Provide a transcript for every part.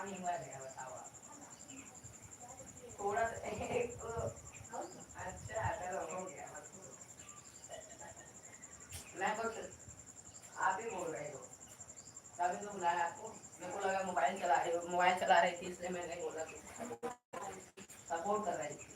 नहीं हुआ है बताओ आप। थोड़ा सा एक अच्छा चलो हो गया मैं कुछ आप ही बोल रहे हो तभी तो बुलाया आपको। मेरे को लगा मोबाइल चला रही हो, मोबाइल चला रही थी इसलिए मैंने बोला सपोर्ट कर रही थी।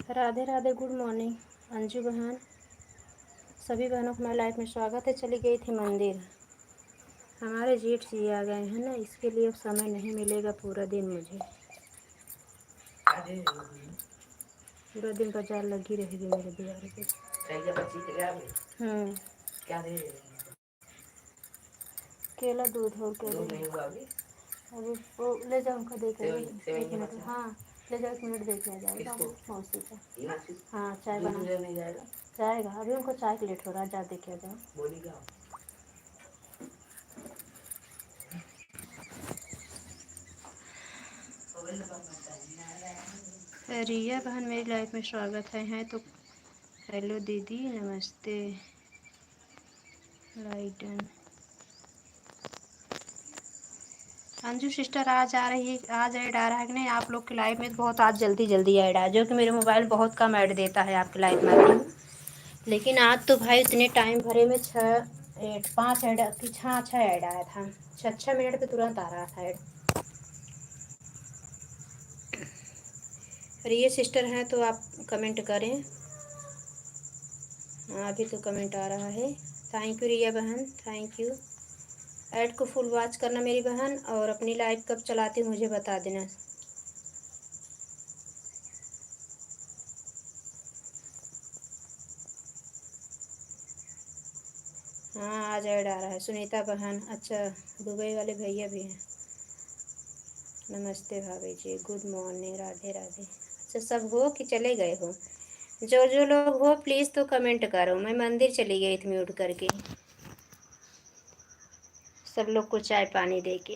राधे राधे, गुड मॉर्निंग अंजू बहन। सभी बहनों को मेरी लाइफ में स्वागत है। चली गई थी मंदिर, हमारे जेठ जी आ गए हैं ना, इसके लिए अब समय नहीं मिलेगा पूरा दिन मुझे। पूरा दिन बाजार लगी रहेगी मेरे द्वार पे। केला, दूध और क्या दूध नहीं हुआ अभी वो ले जाओ, उनका दे के 1 मिनट। हाँ ले जाओ, 1 मिनट दे के आ जाएगा मौसी का। हाँ चाय बना जाएगा, अभी उनको चाय के लेट हो रहा है, जा दे के आ जाओ। रिया बहन मेरी लाइफ में स्वागत है तो हेलो दीदी नमस्ते। लाइटन अंजू सिस्टर आज आ रही है, आज ऐड आ रहा है कि नहीं आप लोग की लाइफ में? तो बहुत आज जल्दी जल्दी ऐड आया, जो कि मेरे मोबाइल बहुत कम ऐड देता है आपकी लाइफ में। लेकिन आज तो भाई इतने टाइम भरे में 5 ऐड, 6 ऐड आया था। 6 मिनट पे तुरंत आ रहा था ऐड। रिया सिस्टर हैं तो आप कमेंट करें। हाँ अभी तो कमेंट आ रहा है। थैंक यू रिया बहन, थैंक यू। ऐड को फुल वॉच करना मेरी बहन, और अपनी लाइव कब चलाती मुझे बता देना। हाँ आज ऐड आ रहा है। सुनीता बहन, अच्छा दुबई वाले भैया भी हैं। नमस्ते भाभी जी, गुड मॉर्निंग, राधे राधे। अच्छा सब हो कि चले गए हो? जो जो लोग हो प्लीज़ तो कमेंट करो। मैं मंदिर चली गई थी म्यूट करके, सब लोग को चाय पानी दे के।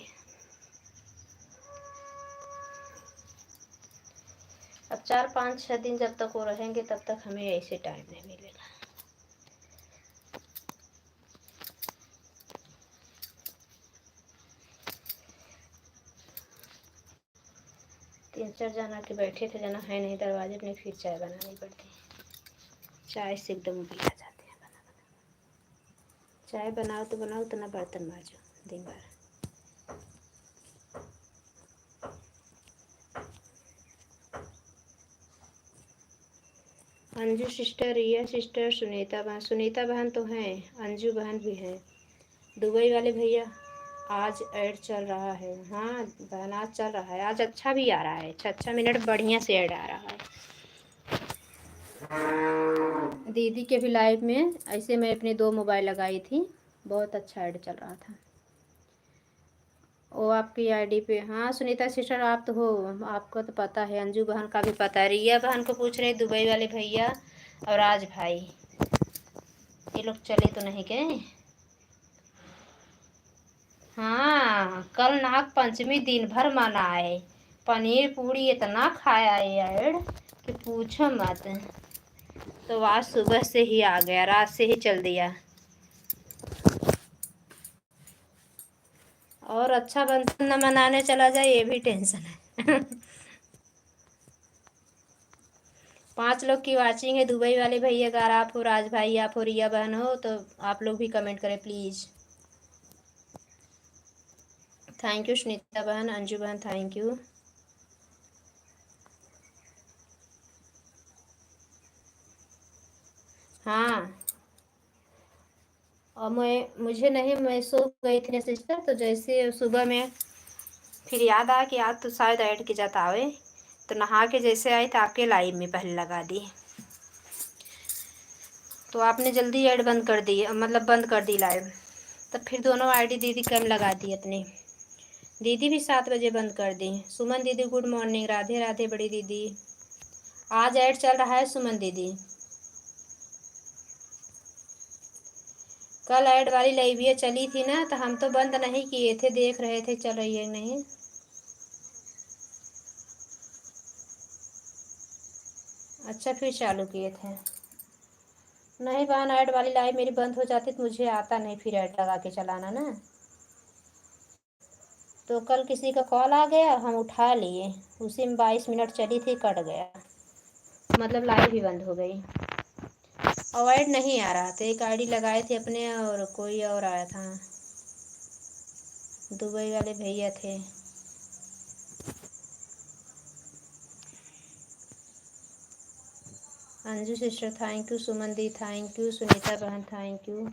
अब 4 5 6 दिन जब तक वो रहेंगे तब तक हमें ऐसे टाइम नहीं मिलेगा। 3 4 जना के बैठे थे, जना है नहीं दरवाजे में, फिर चाय बनानी पड़ती है। चाय से एकदम भी आ जाते हैं। चाय बनाओ तो बनाओ, उतना बर्तन मांजो दिन भर। अंजू सिस्टर, रिया सिस्टर, सुनीता बहन तो हैं, अंजू बहन भी हैं। दुबई वाले भैया आज ऐड चल रहा है। हाँ बहन आज चल रहा है, आज अच्छा भी आ रहा है। 6 6 मिनट बढ़िया से ऐड आ रहा है। दीदी के भी लाइव में ऐसे मैं अपने 2 मोबाइल लगाई थी, बहुत अच्छा ऐड चल रहा था। वो आपकी आईडी पे। हाँ सुनीता सिस्टर आप तो हो, आपको तो पता है। अंजू बहन का भी पता है। रिया बहन को पूछ रहे दुबई वाले भैया और आज भाई, ये लोग चले तो नहीं गए? हाँ कल नाग पंचमी दिन भर मनाए, पनीर पूड़ी इतना खाया यार कि पूछो मत। तो आज सुबह से ही आ गया, रात से ही चल दिया। और अच्छा बंधन न मनाने चला जाए ये भी टेंशन है। 5 लोग की वाचिंग है। दुबई वाले भैया अगर आप हो, राज भाई आप हो, रिया बहन हो, तो आप लोग भी कमेंट करें प्लीज़। थैंक यू सुनीता बहन, अंजू बहन थैंक यू। हाँ और मुझे नहीं, मैं सो गई थी ना सिस्टर, तो जैसे सुबह में फिर याद आया कि आज तो शायद ऐड की जाता आवे, तो नहा के जैसे आई तो आपके लाइव में पहले लगा दी, तो आपने जल्दी ऐड बंद कर दी, मतलब बंद कर दी लाइव। तब फिर दोनों आईडी दीदी कम लगा दी अपनी। दीदी भी 7 बजे बंद कर दी। सुमन दीदी गुड मॉर्निंग, राधे राधे बड़ी दीदी। आज ऐड चल रहा है सुमन दीदी। कल ऐड वाली लाइविया चली थी ना, तो हम तो बंद नहीं किए थे, देख रहे थे चल रही है नहीं। अच्छा फिर चालू किए थे। नहीं बहन ऐड वाली लाइव मेरी बंद हो जाती तो मुझे आता नहीं फिर ऐड लगा के चलाना ना। तो कल किसी का कॉल आ गया, हम उठा लिए, उसी में 22 मिनट चली थी, कट गया, मतलब लाइव ही बंद हो गई। और ऐड नहीं आ रहा था। एक आईडी लगाए थे अपने और कोई और आया था, दुबई वाले भैया थे। Anju sister thank you, Suman the thank you, Sunita बहन थैंक यू।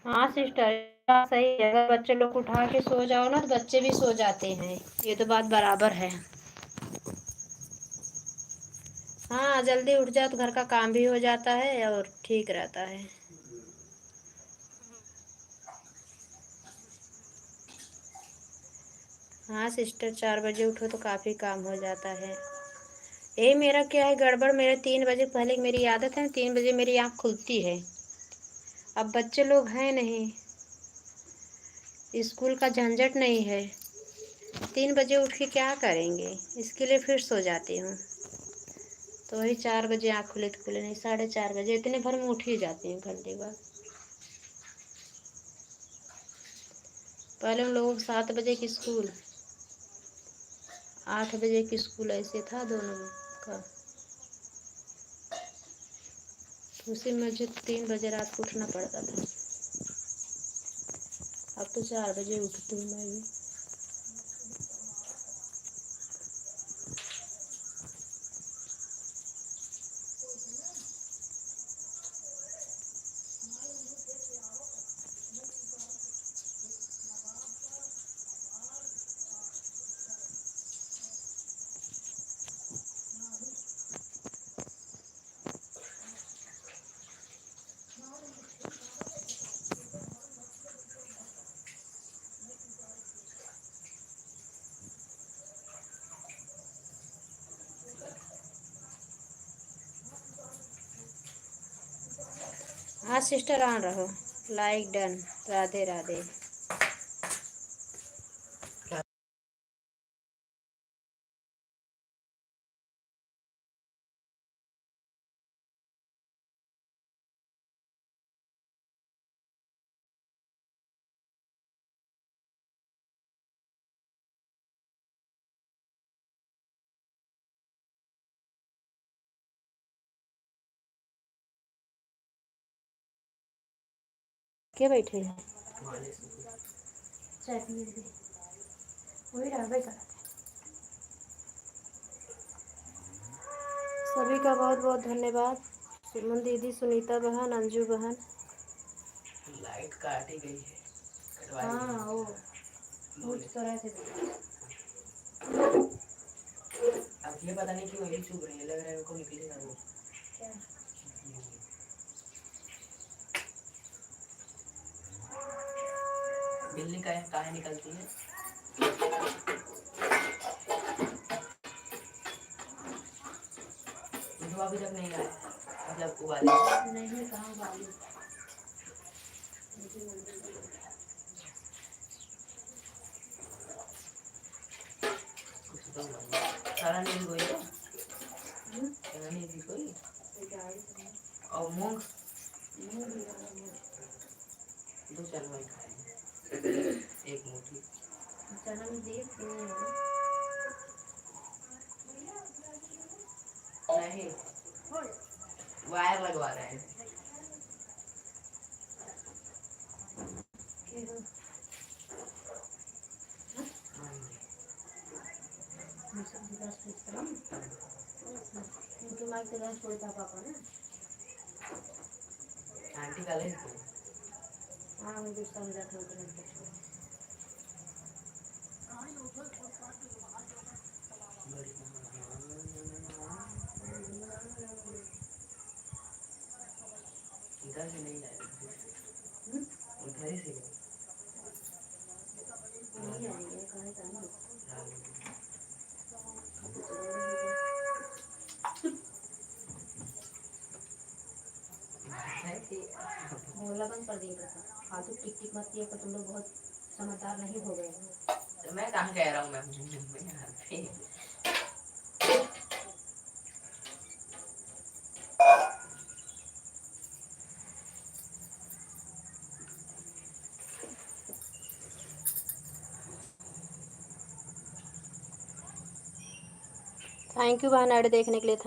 हाँ सिस्टर, सही है। अगर बच्चे लोग उठा के सो जाओ ना तो बच्चे भी सो जाते हैं, ये तो बात बराबर है। हाँ जल्दी उठ जाओ तो घर का काम भी हो जाता है और ठीक रहता है। हाँ सिस्टर, 4 बजे उठो तो काफ़ी काम हो जाता है। ये मेरा क्या है गड़बड़, मेरे 3 बजे पहले मेरी आदत है, 3 बजे मेरी आँख खुलती है। अब बच्चे लोग हैं नहीं, स्कूल का झंझट नहीं है, 3 बजे उठ के क्या करेंगे, इसके लिए फिर सो जाती हूँ। तो वही 4 बजे आँख खुले तो खुले, नहीं 4:30 बजे, इतने भर में उठ ही जाती हूँ घंटे बाद। पहले उन लोगों को 7 बजे की स्कूल, 8 बजे की स्कूल, ऐसे था दोनों का। उसी में मुझे 3 बजे रात को उठना पड़ता था। अब तो 4 बजे उठती हूँ मैं भी। हाँ सिस्टर ऑन रहो, लाइक डन, राधे राधे। क्या बैठे हैं, चाय पिए थे, वही रहा भाई करा। सभी का बहुत बहुत धन्यवाद, सुमन दीदी, सुनीता बहन, अंजू बहन। लाइट काटी गई है, हाँ वो पूछ तो रहे थे। अब ये पता नहीं क्यों यही चुभ रही है, लग रहा है उनको निकलेगा वो। क्या बिल्ली का काहे निकलती है। तो अभी तक नहीं आया, मतलब उबाले नहीं, कहाँ उबाली। सारा नहीं कोई तो नहीं दी कोई। और मूंग दो चनवा खाए, एक मुट्ठी चना में देख नहीं, वायर लगवा रहे हैं। आंटी का ले हाँ मुझे समझा था उतना कुछ। इधर से नहीं लाए, उधर ही से नहीं आएंगे कहाँ जाएंगे। बोला बंद कर दिया था, फालतू टिक टिक मत किया कर, तुम लोग बहुत समझदार नहीं हो गए हो। तो मैं कहाँ कह रहा हूँ मैं थैंक यू बहन ऐड देखने के लिए।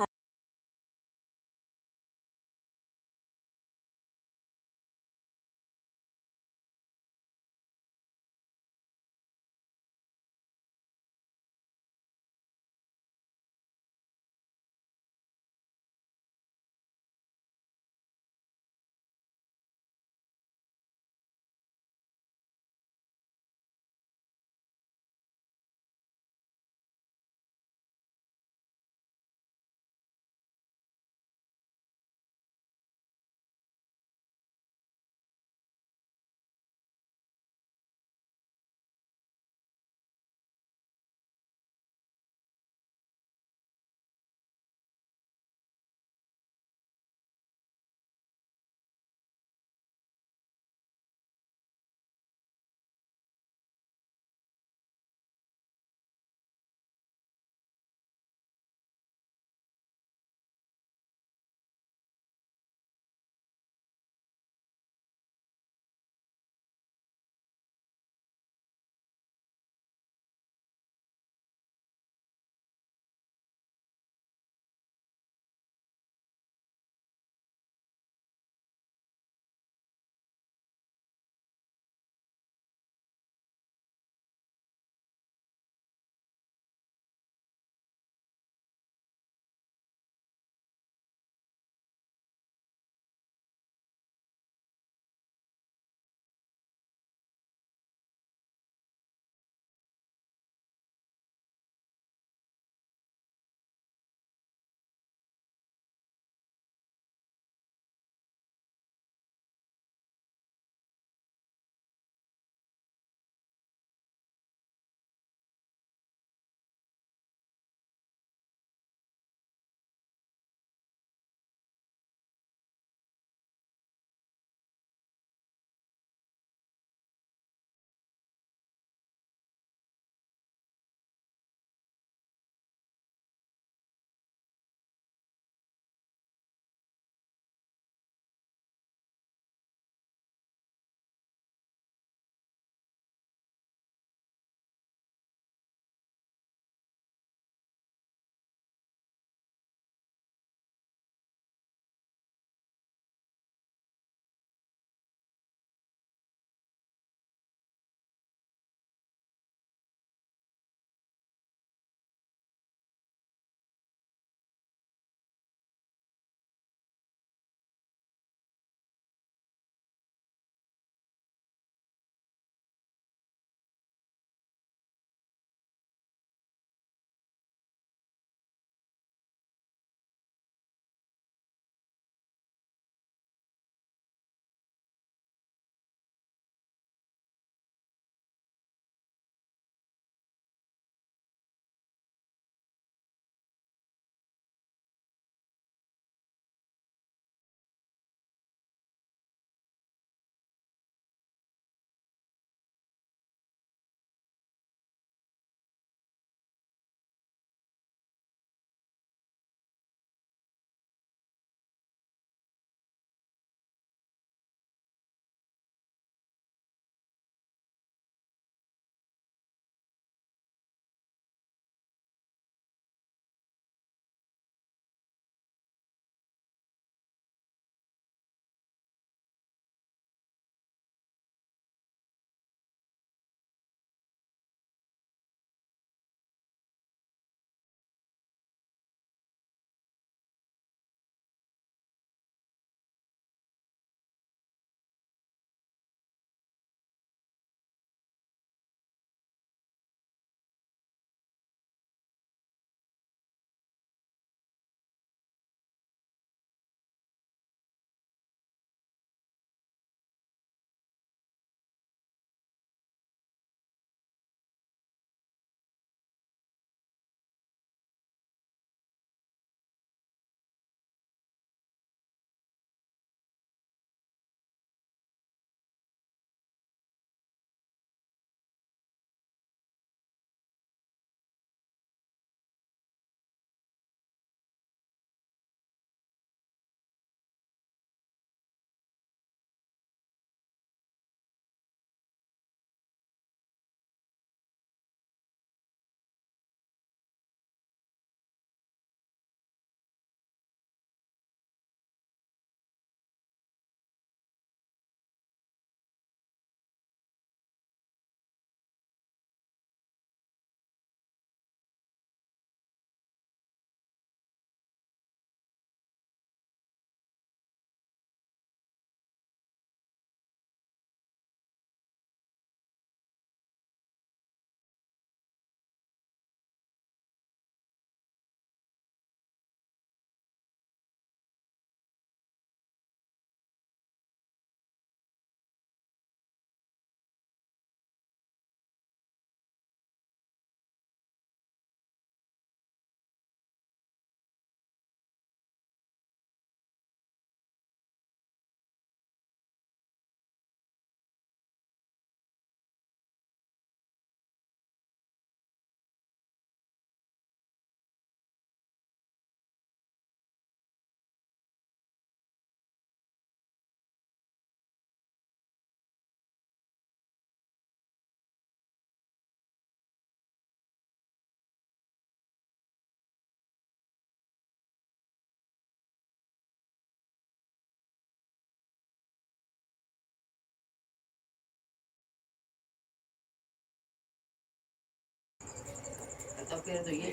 तो फिर तो ये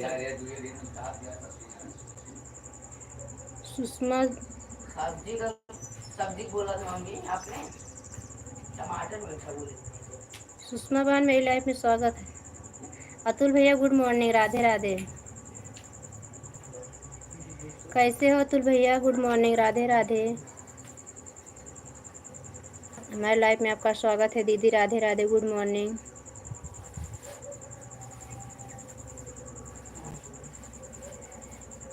सुषमा सब्जी का सब्जी बोला था मम्मी आपने, टमाटर मीठा बोले। सुषमा बहन मेरी लाइफ में स्वागत है। अतुल भैया गुड मॉर्निंग, राधे राधे। कैसे हो अतुल भैया? Good morning, Radhe Radhe. हमारे लाइफ में आपका स्वागत है दीदी, राधे राधे, गुड मॉर्निंग।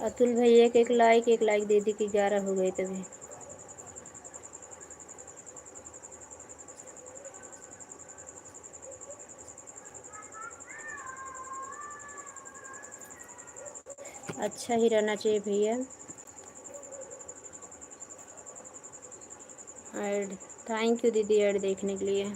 अतुल भैया के एक लाइक दीदी की 11 हो गई तभी। अच्छा ही रहना चाहिए भैया। ऐड, थैंक यू दीदी ऐड देखने के लिए।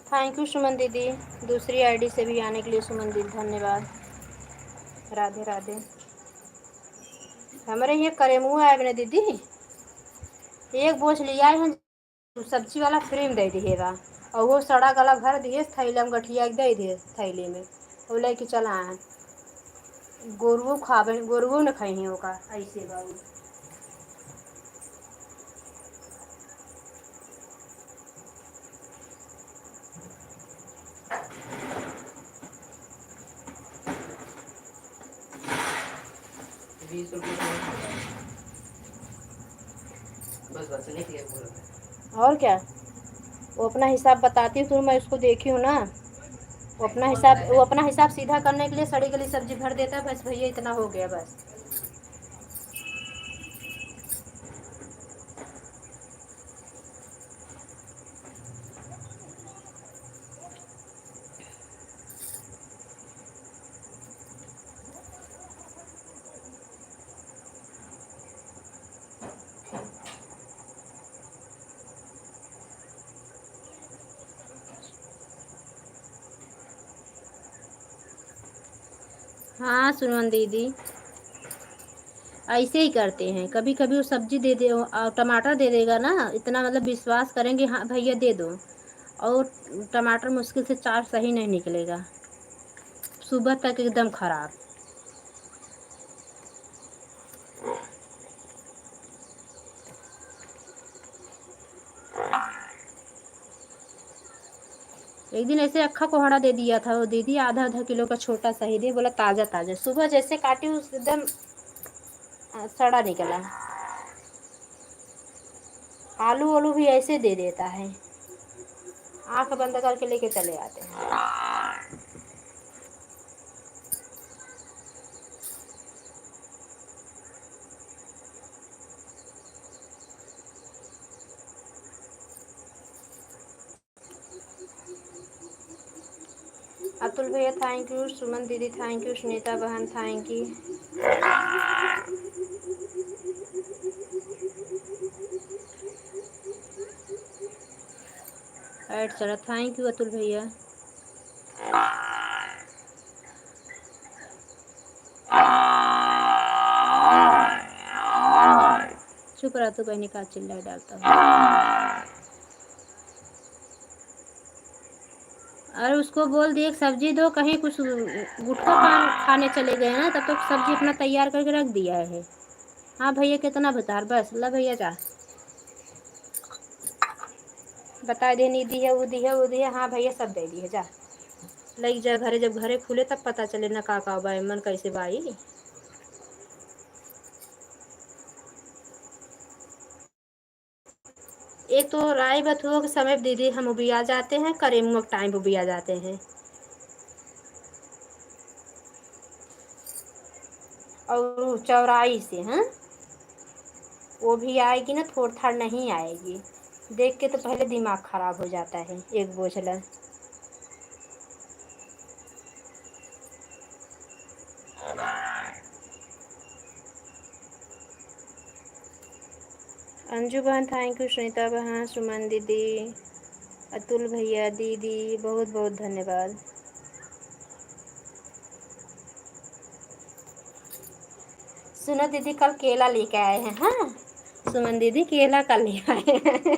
थैंक यू सुमन दीदी, दूसरी आईडी से भी आने के लिए सुमन दीदी धन्यवाद, राधे राधे। हमारे ये करेमुआ है ना दीदी, एक बोझ लिया है, सब्जी वाला फ्रेम दे दिएगा और वो सड़ा गला भर दिए थैली में, गठिया दे दिए थैली में, वो लेके चला है। गोरुओं खावे, गोरुओं ने खाई होगा ऐसे बाबू। बस बचने के लिए बोल। और क्या, वो अपना हिसाब बताती हूँ तो मैं उसको देखी हूँ ना, वो अपना हिसाब सीधा करने के लिए सड़ी गली सब्जी भर देता है, बस भैया इतना हो गया बस। हाँ सुमन दीदी, ऐसे ही करते हैं, कभी कभी वो सब्जी दे दे और टमाटर दे देगा ना, इतना मतलब विश्वास करेंगे हाँ भैया दे दो, और टमाटर मुश्किल से 4 सही नहीं निकलेगा, सुबह तक एकदम खराब। एक दिन ऐसे अक्खा कोहड़ा दे दिया था वो दीदी, आधा आधा किलो का छोटा सही दे, बोला ताज़ा ताज़ा, सुबह जैसे काटी उस एकदम सड़ा निकला। आलू वालू भी ऐसे दे देता है, आंख बंद करके लेके चले आते हैं। अतुल भैया थैंक यू, सुमन दीदी थैंक यू, सुनीता बहन थैंक यू। ऐड चला, थैंक यू अतुल भैया। चुप रहा तो बहनी का चिल्ला डालता हूँ। अरे उसको बोल दिए सब्जी दो, कहीं कुछ गुटखा खाने चले गए ना, तब तक सब्जी अपना तैयार करके रख दिया है। हाँ भैया कितना बता, बस ला भैया जा बता दे, नी दी है वो दी है वो दी है, हाँ भैया सब दे दी है, जा लग जा घरे, जब घरे खुले तब पता चले ना का बाई मन कैसे बाई। एक तो राय बथुओं के समय दीदी हम उबिया जाते हैं, करेमुआ के टाइम उबिया जाते हैं, और चौराई से हैं वो भी आएगी ना, थोड़ थाड़ नहीं आएगी। देख के तो पहले दिमाग खराब हो जाता है एक बोझला। अंजू बहन थैंक यू, सुनीता बहन, सुमन दीदी, अतुल भैया, दीदी बहुत बहुत धन्यवाद। सुनो दीदी कल केला लेके आए हैं। हाँ सुमन दीदी केला कल ले आए हैं।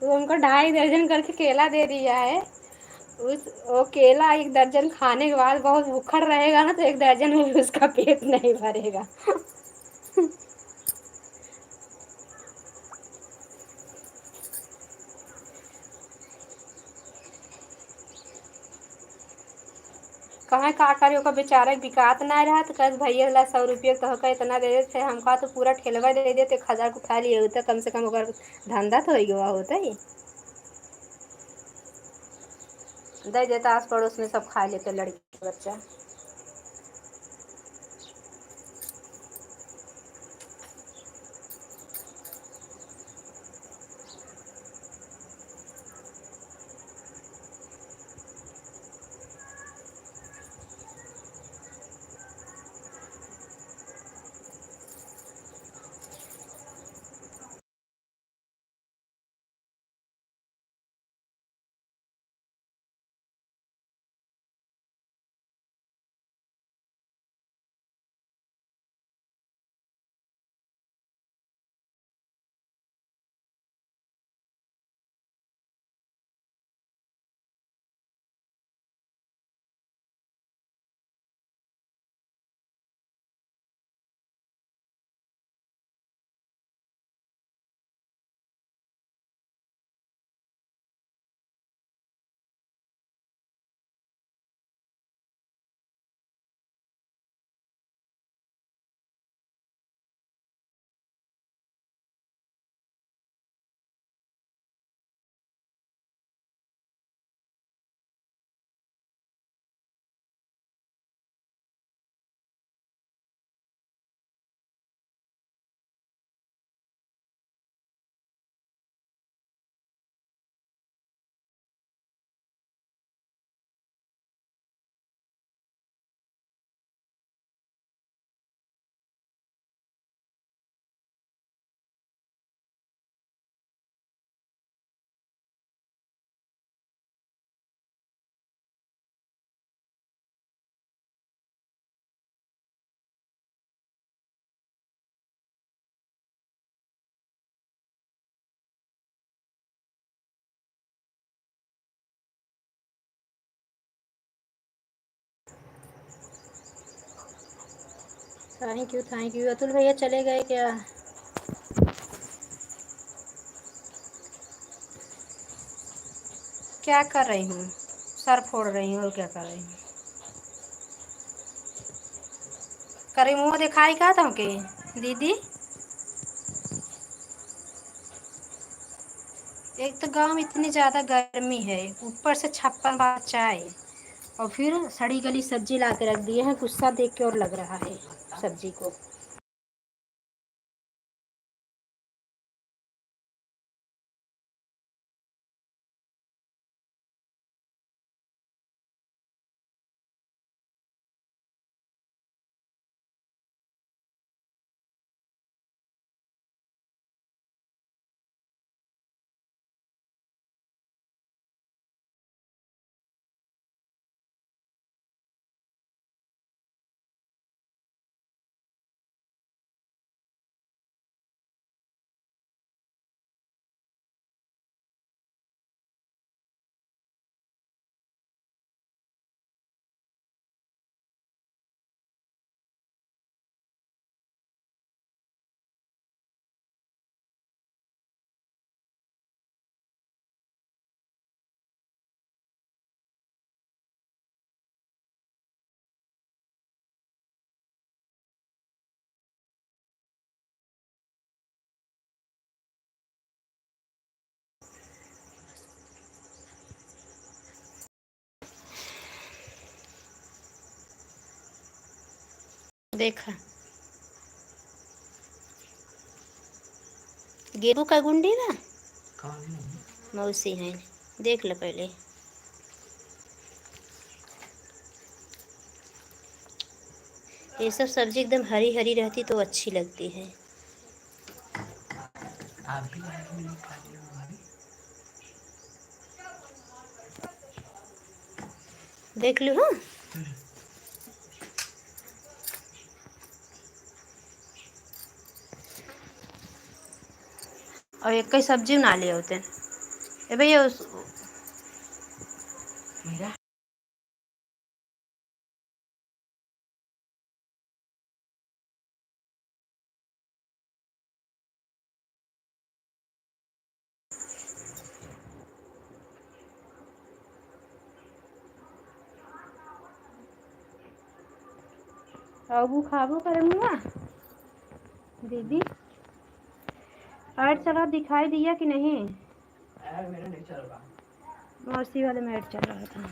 वो हमको 2.5 दर्जन करके केला दे दिया है। उस वो केला 1 दर्जन खाने के बाद बहुत भूखड़ रहेगा ना, तो 1 दर्जन में भी उसका पेट नहीं भरेगा। कहाँ का करियो का बेचारा बिकात ना रहा, तो कल भैया ला 100 रुपये तो का इतना दे देते हमका, तो पूरा ठेलवा दे देते, 1,000 को खा लिए होता, कम से कम अगर धंधा तो हो गया होता ही। दे देता आस पड़ोस में सब खा लेते लड़की बच्चा। Thank you. अतुल भैया चले गए क्या? क्या कर रही हूँ? सर फोड़ रही हूँ और क्या कर रही हूँ? करी मुँह दिखाई का था के दीदी। एक तो गांव में इतनी ज़्यादा गर्मी है, ऊपर से 56 बार चाय, और फिर सड़ी गली सब्जी ला के रख दिए हैं। गुस्सा देख के और लग रहा है सब्जी को। देखा गेहूं का गुंडी ना मौसी हैं, देख लो पहले। ये सब सब्जी एकदम हरी हरी रहती तो अच्छी लगती है। आप भी नहीं खा रही हो भाई? देख लो। हाँ, और एक कई सब्जी बना लिए होते हैं। ए भैया उस मेरा आबू खाबू करूँगा दीदी। ऐड चला दिखाई दिया कि नहीं? यार मेरा नहीं चल रहा। मौसी वाले में ऐड चल रहा था।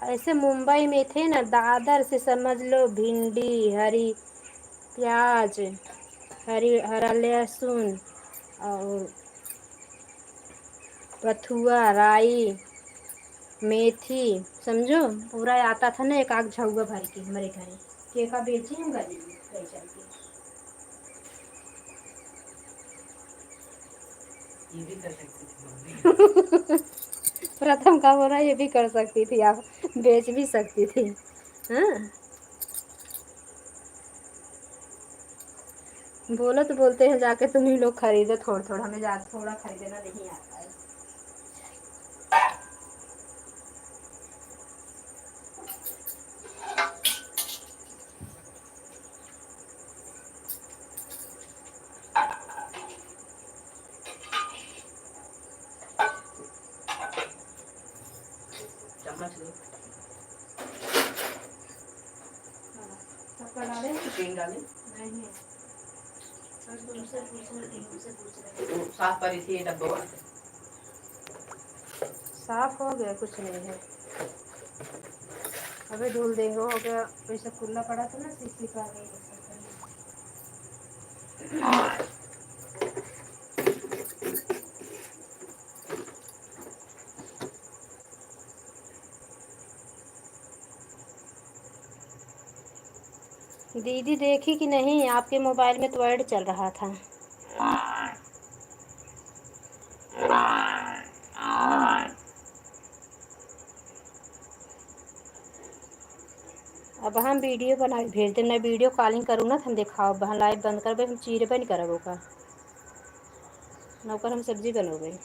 ऐसे मुंबई में थे ना, दादर से समझ लो भिंडी, हरी प्याज, हरा लहसुन और बथुआ, राई, मेथी, समझो पूरा आता था ना। एक आग झउआ भर के हमारे घर के का बेची हम गली में ले चल के। ये भी कर सकती थी मम्मी। प्रथम का हो रहा ये भी कर सकती थी आप, बेच भी सकती थी। हाँ, बोलो तो बोलते हैं जाके तुम ही लोग खरीदो थोड़ा थोड़ा, हमें ज्यादा थोड़ा खरीदना नहीं आता है। चम्मच लो। सबका डाले तीन डाले। नहीं। तुमसे पूछना थी, तुमसे पूछ रहे तो साफ करी थी ये डब्बा। साफ हो गया, कुछ नहीं है। अबे धुल देंगे, हो गया वैसे खुला पड़ा था ना, शीशी का आ गई। दीदी देखी कि नहीं? आपके मोबाइल में तो ऐड चल रहा था। अब हम वीडियो बना के भेज दें, मैं वीडियो कॉलिंग करूँ ना तो हम दिखाओ, वहाँ लाइव बंद कर हम चीरे पे नहीं करब का नौकर, हम सब्जी बनोगे।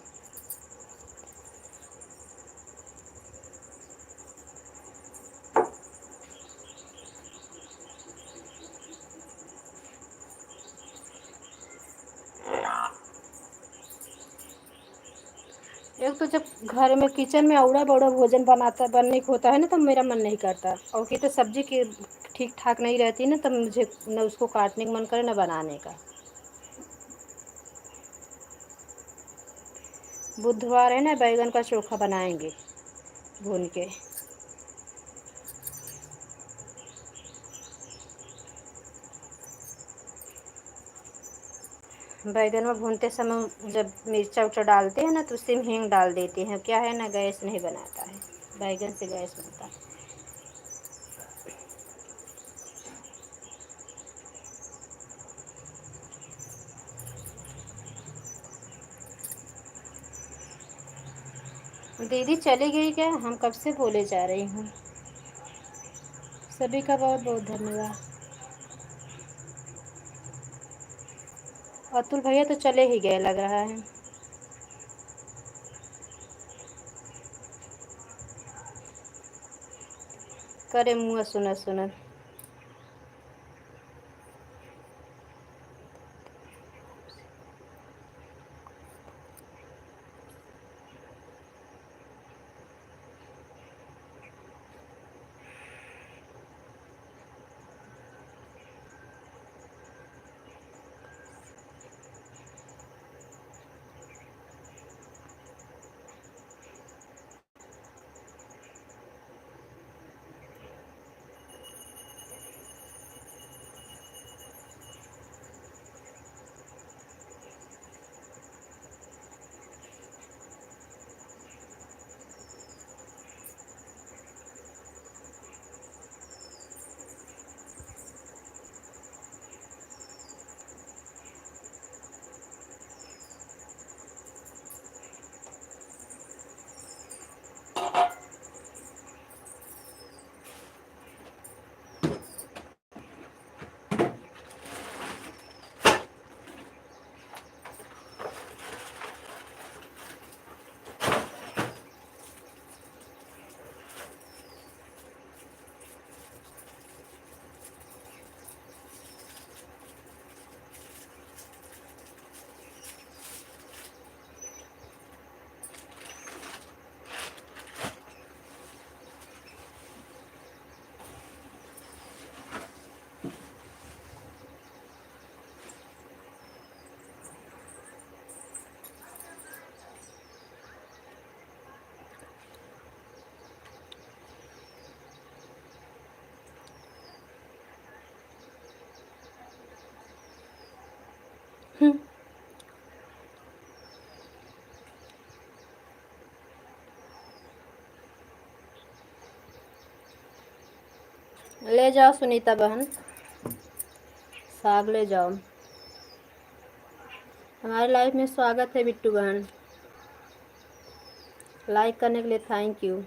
एक तो जब घर में किचन में औड़ा बड़ा भोजन बनने को होता है ना, तब मेरा मन नहीं करता। और कि तो सब्जी की ठीक ठाक नहीं रहती ना, तब मुझे न उसको काटने का मन करे न बनाने का। बुधवार है ना, बैगन का चोखा बनाएंगे भून के। बैगन में भूनते समय जब मिर्चा उर्चा डालते हैं ना, तो उससे हींग डाल देते हैं। क्या है ना, गैस नहीं बनाता है, बैगन से गैस बनता है। दीदी चली गई क्या? हम कब से बोले जा रही हूँ। सभी का बहुत बहुत धन्यवाद। अतुल भैया तो चले ही गए लग रहा है। करे मुँह सुना सुना। ले जाओ सुनीता बहन, साग ले जाओ। हमारे लाइफ में स्वागत है बिट्टू बहन। लाइक करने के लिए थैंक यू।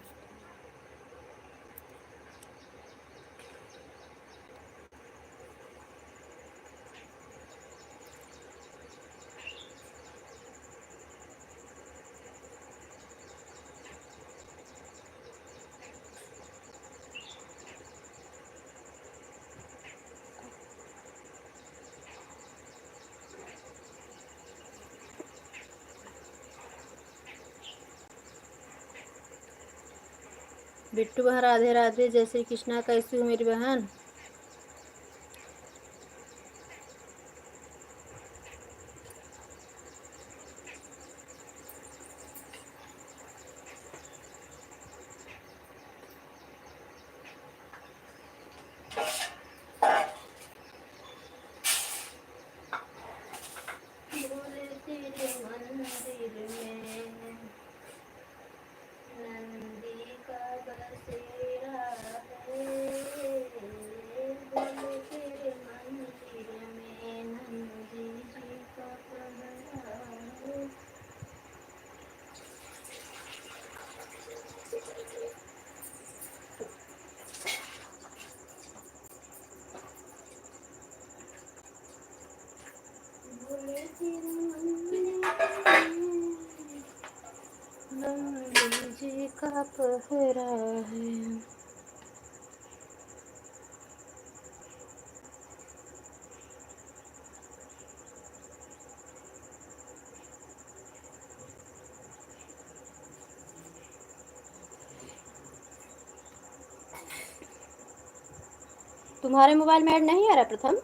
बिट्टू बहन राधे राधे, जय श्री कृष्णा। कैसी हो मेरी बहन? बोले तेरे मंदिर में नंदी का बसेरा है, बोले तेरे मंदिर में नंदी जी का पहरा है। बोले तेरे मंदिर में नंदी जी का पहरा है। तुम्हारे मोबाइल में ऐड नहीं आ रहा प्रथम?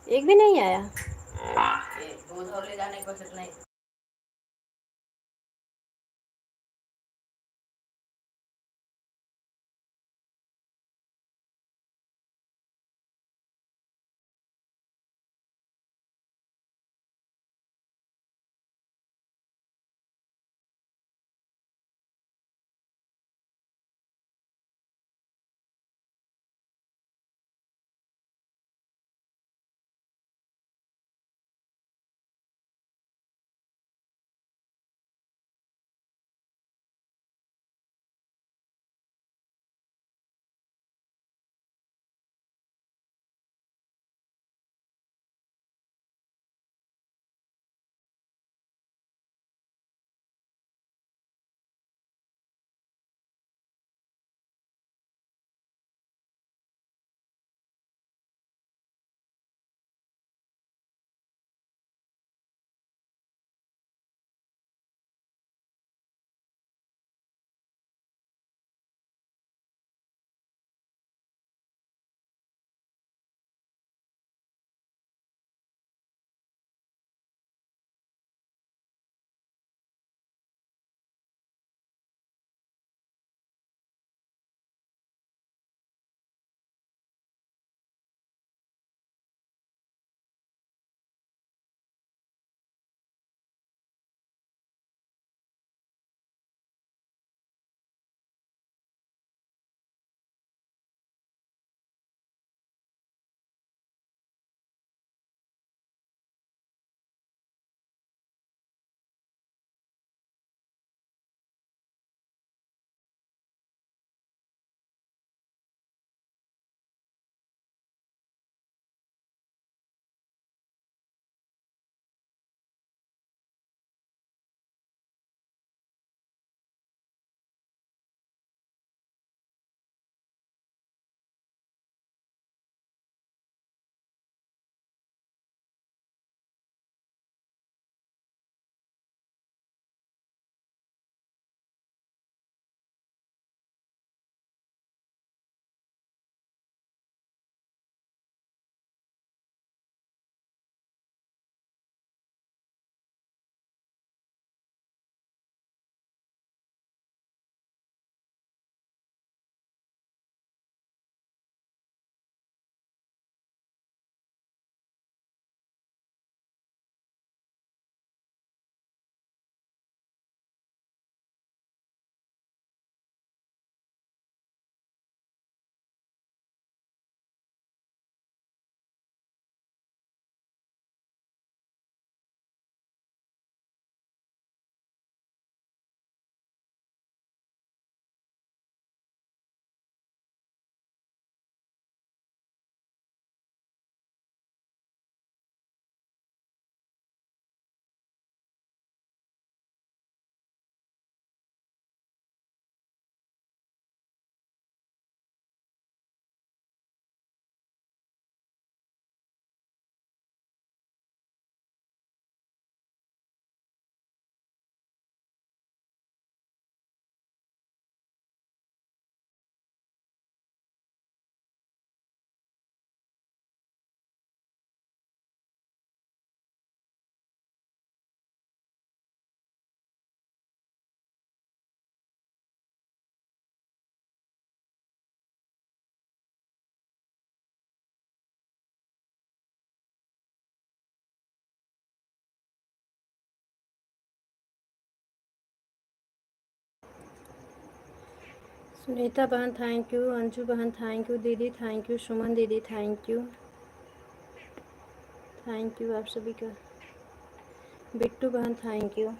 एक भी नहीं आया? ये दूध और ले जाने की कोशिश नहीं। नीता बहन थैंक यू, अंजू बहन थैंक यू, दीदी थैंक यू, सुमन दीदी थैंक यू, थैंक यू आप सभी का। बिट्टू बहन थैंक यू।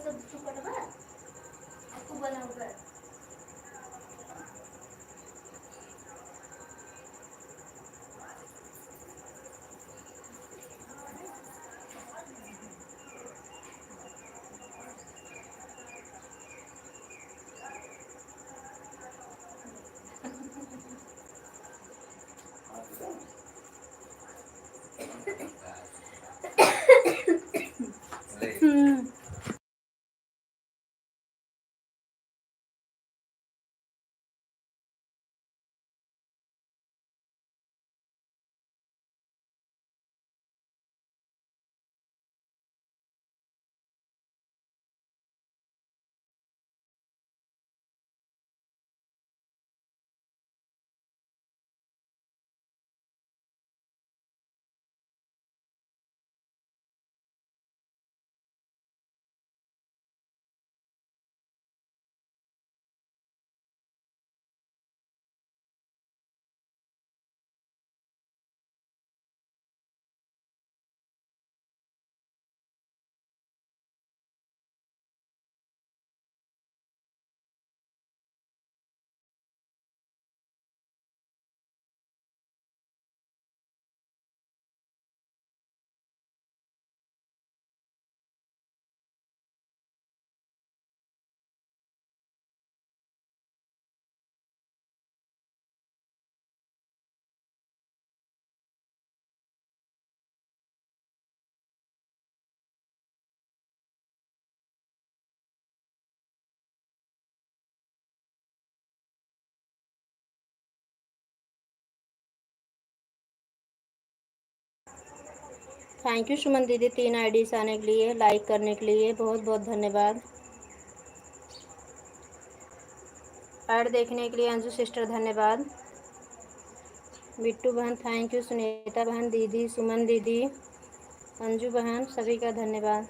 सब सुकट बा तू बनाऊ थैंक यू सुमन दीदी 3 आईडीज आने के लिए, लाइक करने के लिए बहुत बहुत धन्यवाद। ऐड देखने के लिए अंजू सिस्टर धन्यवाद। बिट्टू बहन थैंक यू, सुनीता बहन, दीदी, सुमन दीदी, अंजू बहन, सभी का धन्यवाद।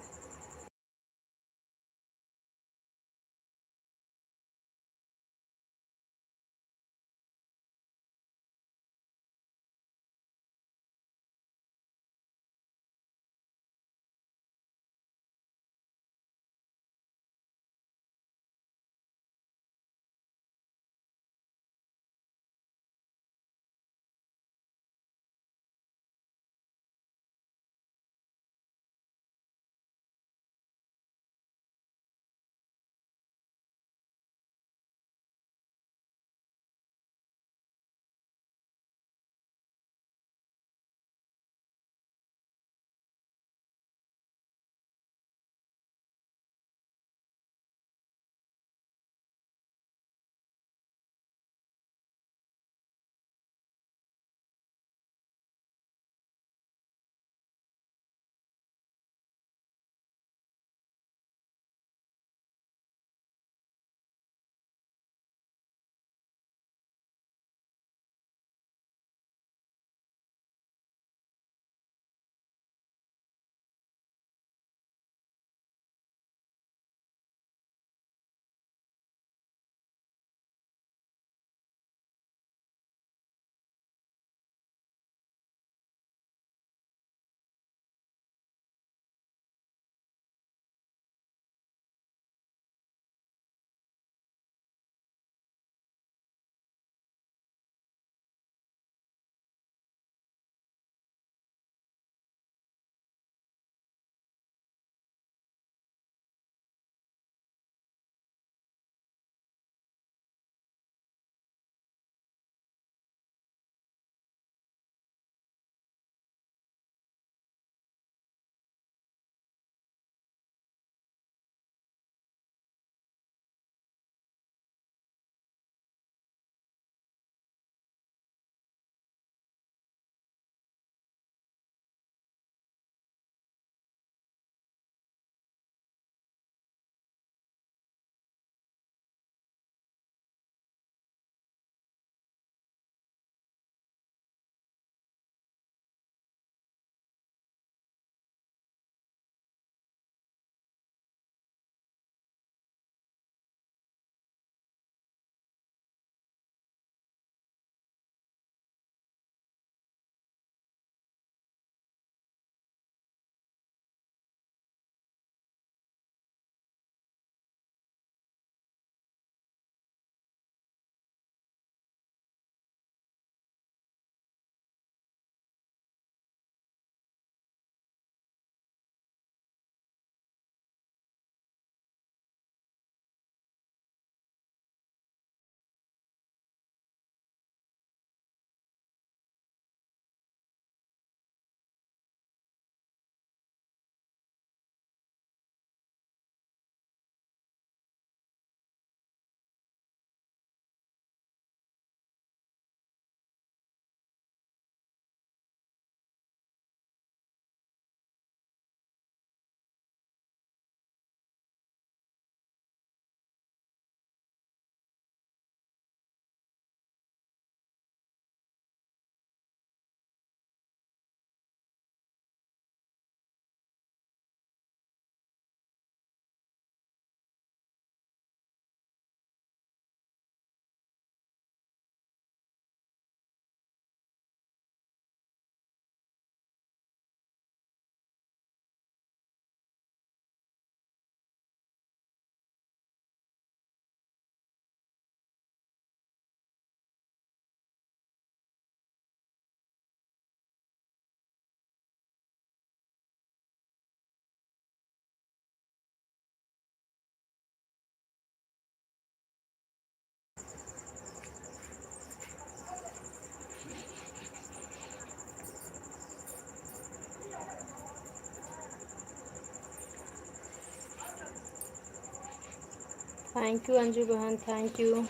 थैंक यू अंजू बहन, थैंक यू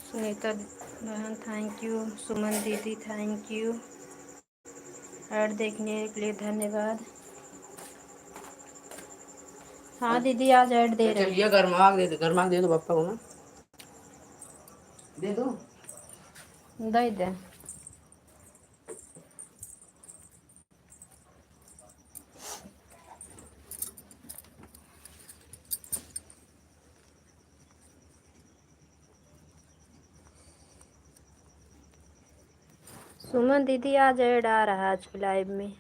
सुनीता बहन, थैंक यू सुमन दीदी, थैंक यू। ऐड देखने के लिए धन्यवाद। हाँ दीदी आज ऐड दे रहे हैं। चलिए गर्मा दे दो पापा को ना, दे दो, दे दे। सुमन दीदी आज ऐड आ रहा है आज की लाइव में।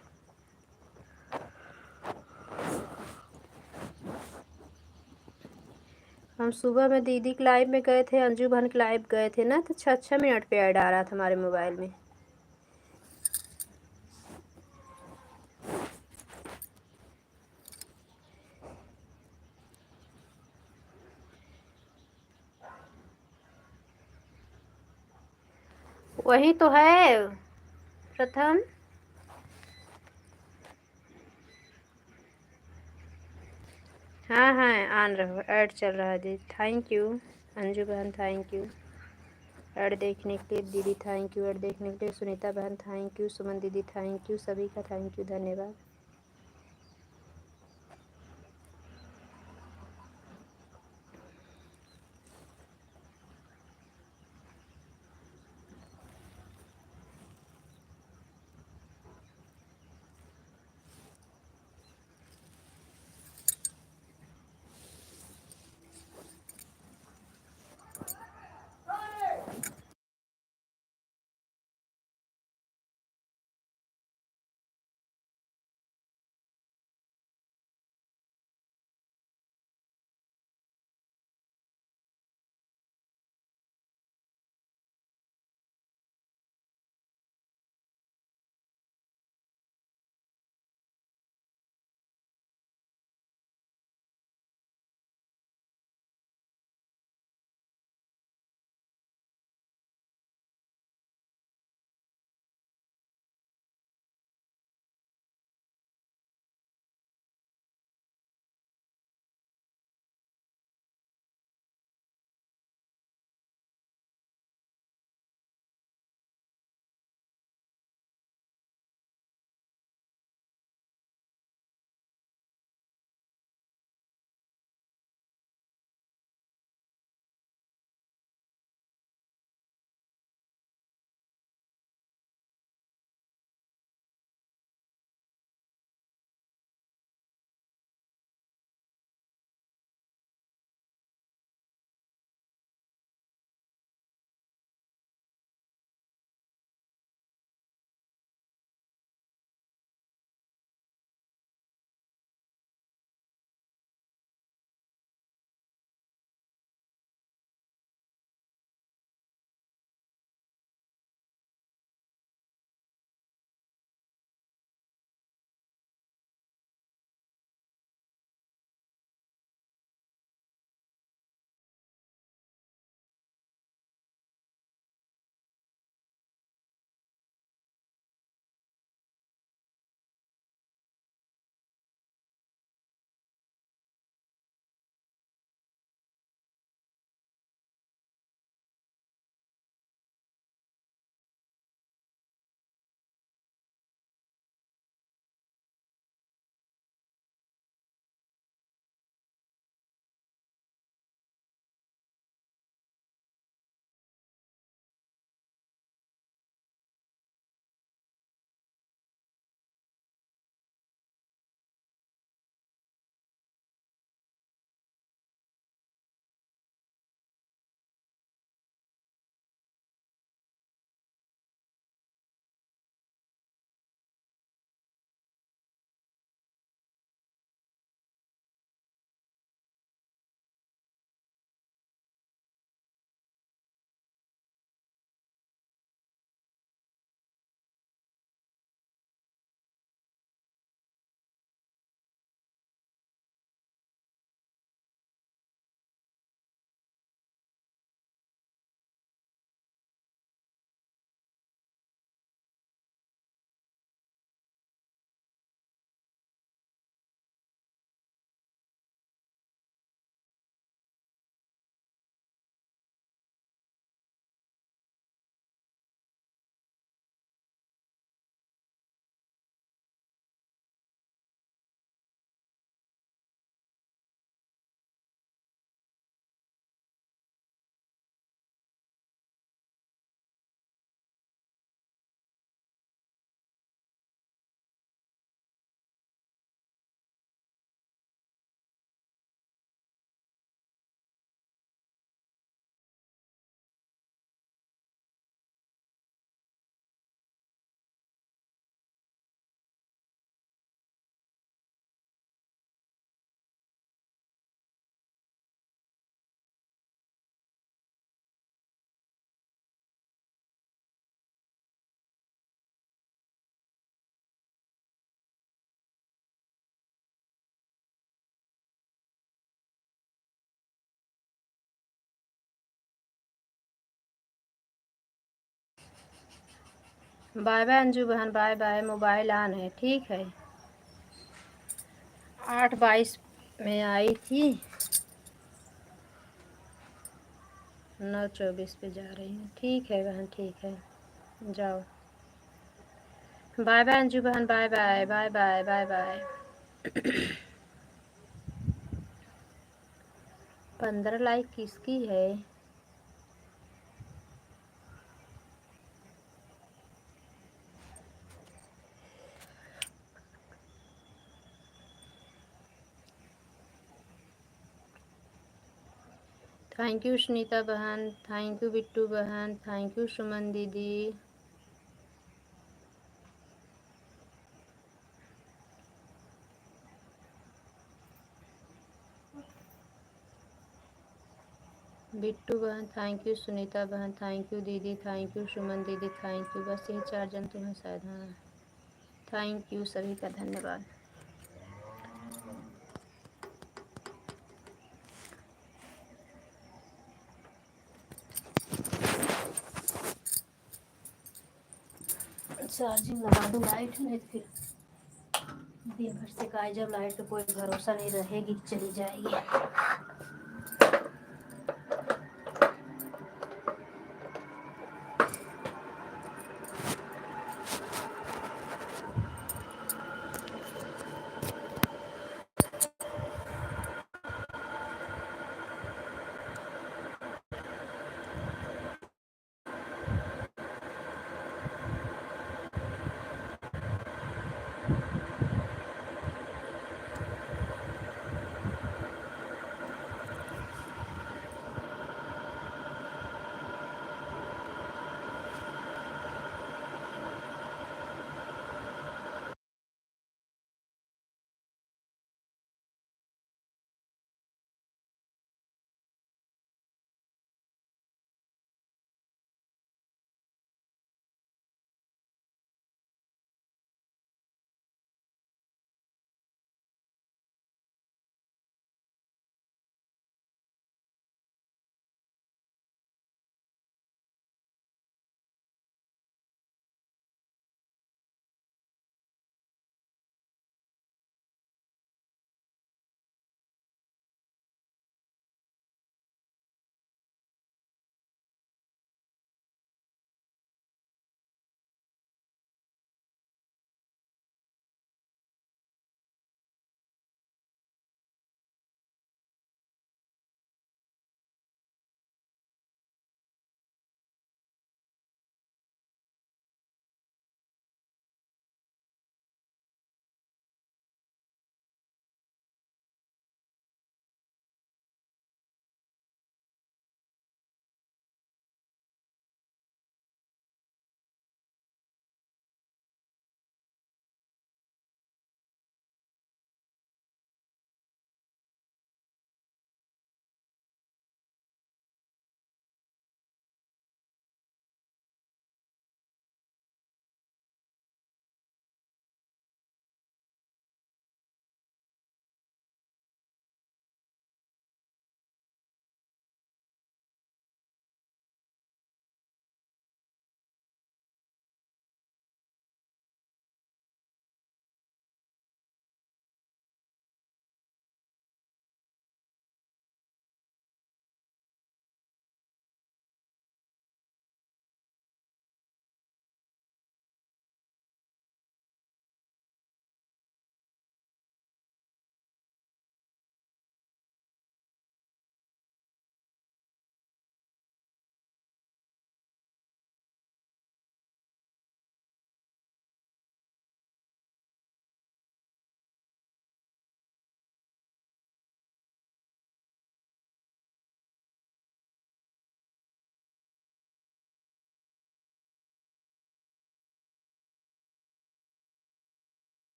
हम सुबह में दीदी की लाइव में गए थे, अंजू बहन की लाइव गए थे ना, तो 6 मिनट पे ऐड आ रहा था हमारे मोबाइल में। वही तो है प्रथम। हाँ हाँ आन रहा, ऐड चल रहा है दीदी। थैंक यू अंजू बहन, थैंक यू ऐड देखने के लिए। दीदी थैंक यू ऐड देखने के लिए। सुनीता बहन थैंक यू। सुमन दीदी थैंक यू। सभी का थैंक यू, धन्यवाद। बाय बाय अंजू बहन, बाय बाय। मोबाइल ऑन है, ठीक है। 8:22 में आई थी, 9:24 पे जा रही हूँ। ठीक है बहन, ठीक है, जाओ। बाय बाय अंजू बहन, bye bye bye bye bye bye. 15 like किसकी है? थैंक यू सुनीता बहन, थैंक यू बिट्टू बहन, थैंक यू सुमन दीदी। बिट्टू बहन थैंक यू, सुनीता बहन थैंक यू, दीदी थैंक यू, सुमन दीदी थैंक यू। बस यही 4 जन तो हैं शायद। हाँ, थैंक यू, सभी का धन्यवाद। चार्जिंग लगा दूँ, लाइट नहीं फिर दिन भर से गाय, जब लाइट का कोई भरोसा नहीं रहेगी, चली जाएगी।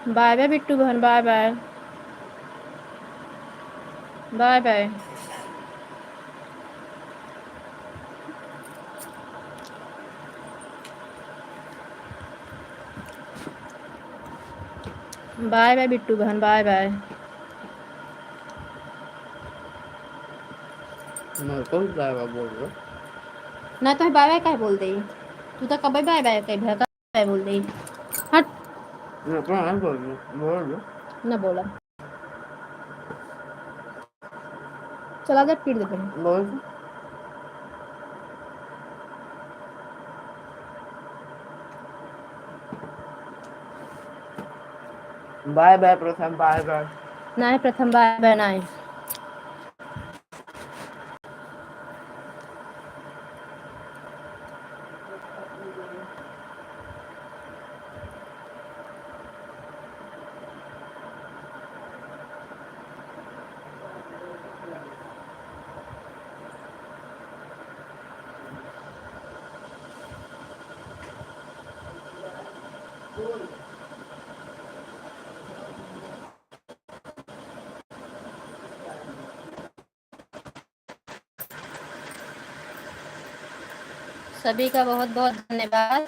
बाय बाय बिट्टू बहन, bye bye. Bye bye. Bye bye Bittu बहन, बाय बाय। मेरे को भी बाय बाय बोल रहे हो। ना तो बाय बाय काहे बोल दे, तू तो कभी बाय बाय कही भैया बाय बोल दे। हट। मैं अपना हाल बोल रहे हो। ना बोला, चला जा पीट देते हैं। बोल रहे हो। बाय बाय प्रथम, बाय बाय। ना है प्रथम, बाय बाय ना है। सभी का बहुत बहुत धन्यवाद।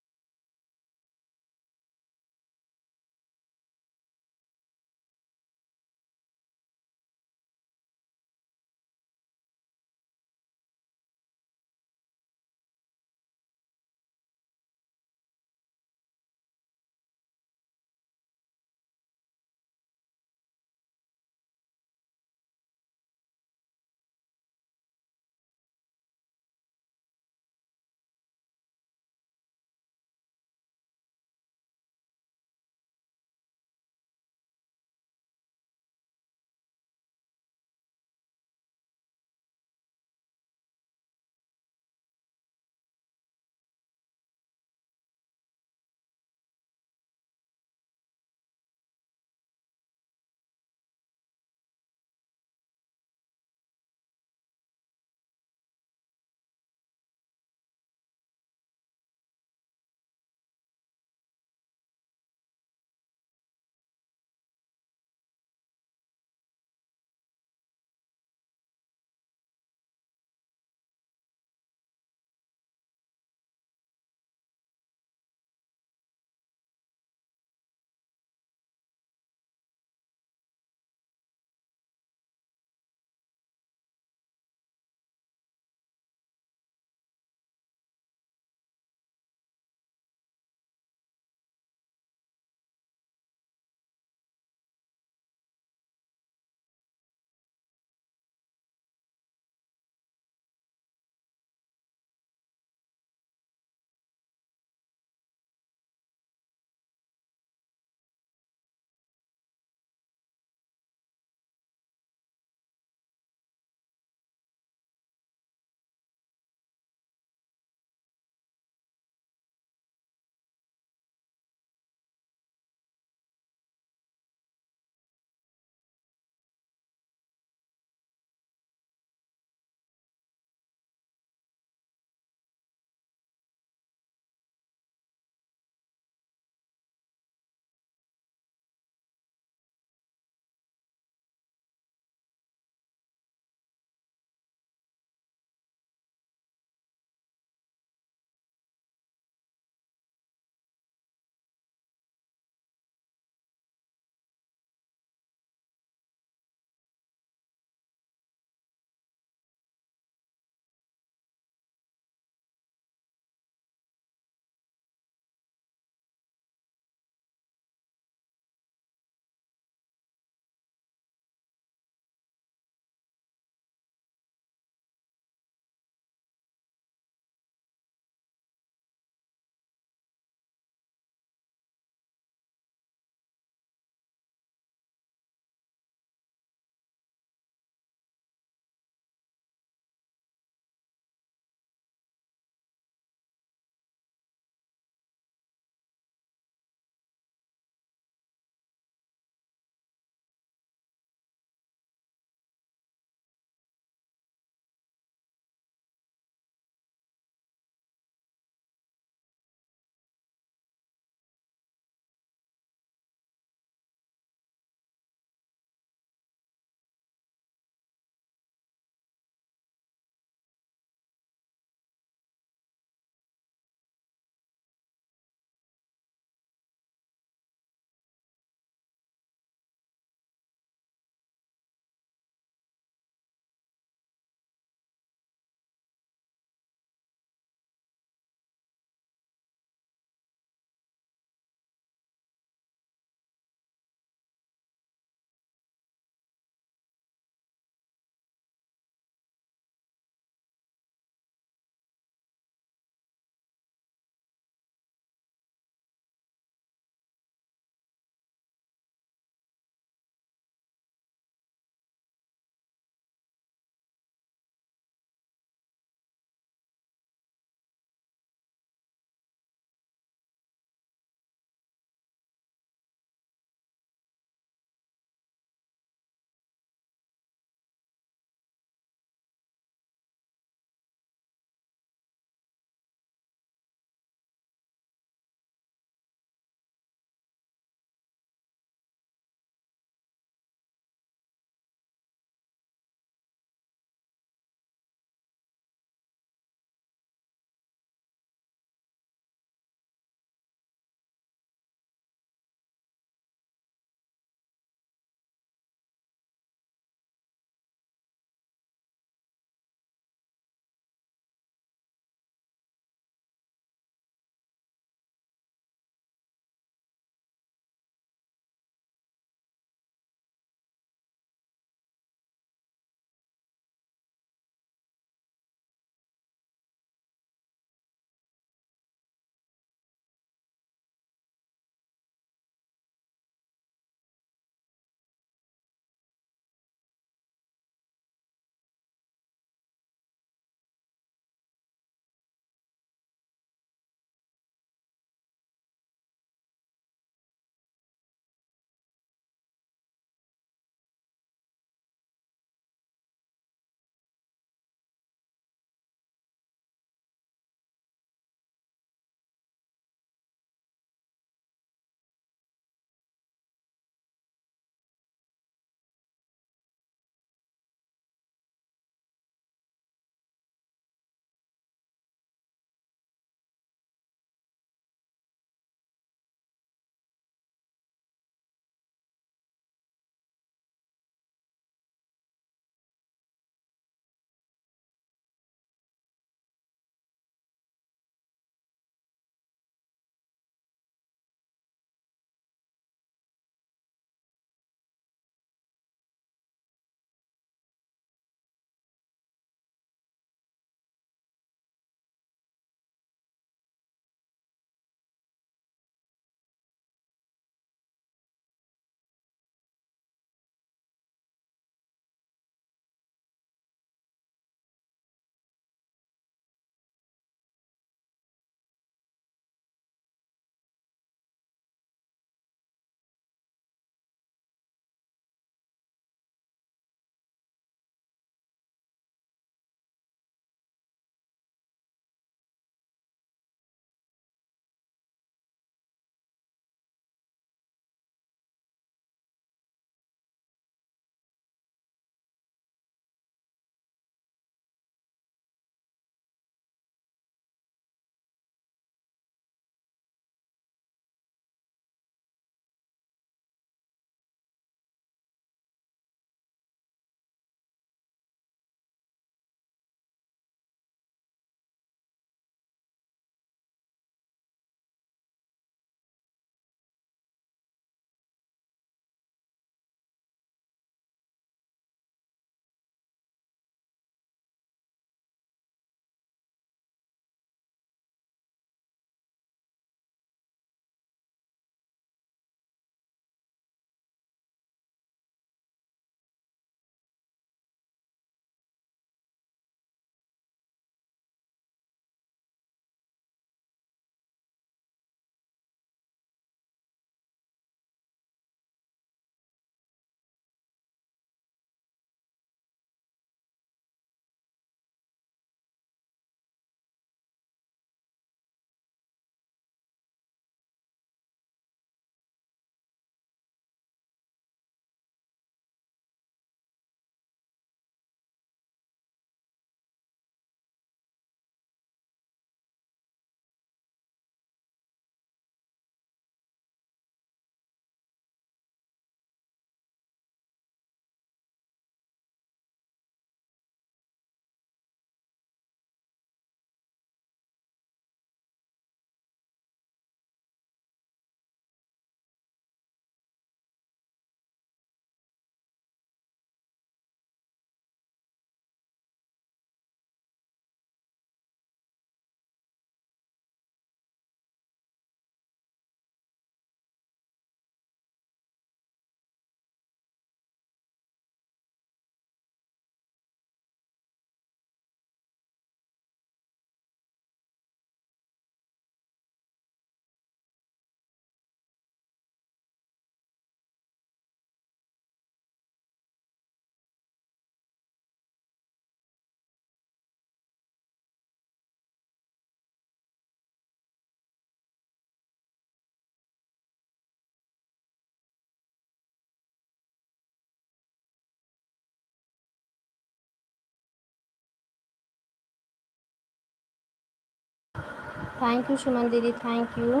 थैंक यू सुमन दीदी, थैंक यू।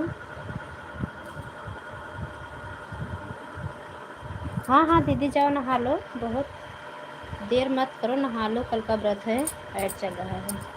हाँ हाँ दीदी, जाओ नहा लो, बहुत देर मत करो, नहा लो, कल का व्रत है, ऐड चल रहा है।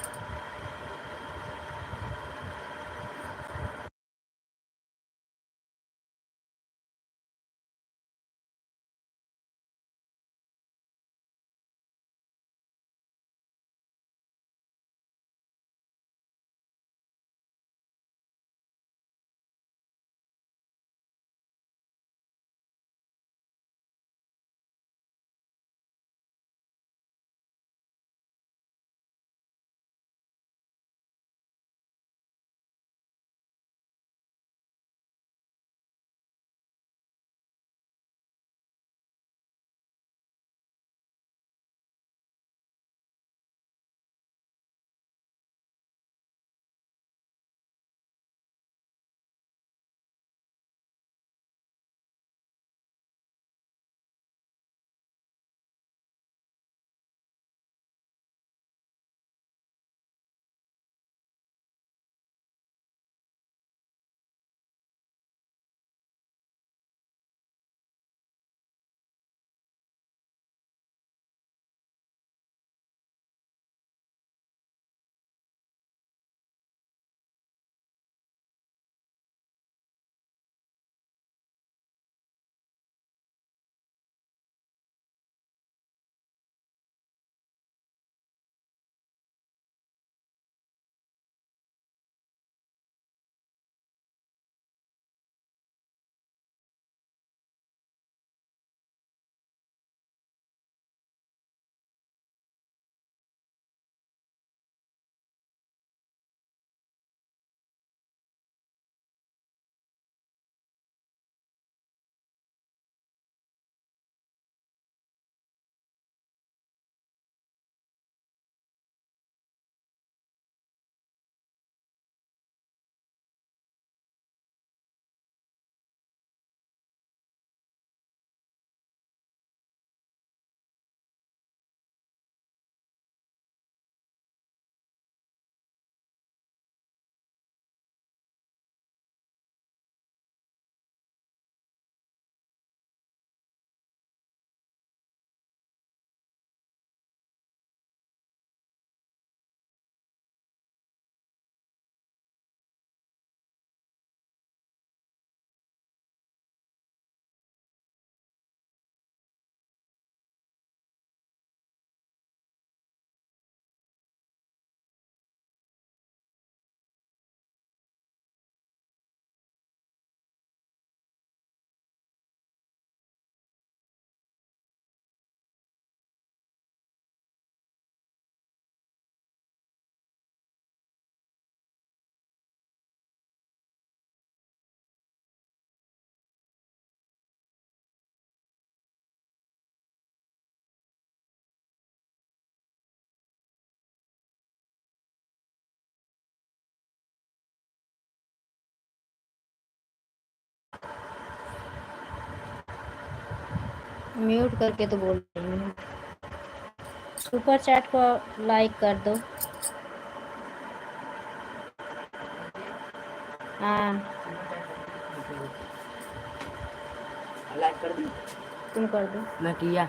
म्यूट करके तो बोल रही हूँ। सुपर चैट को लाइक कर दो। हाँ लाइक कर दी, तुम कर दो। मैं किया।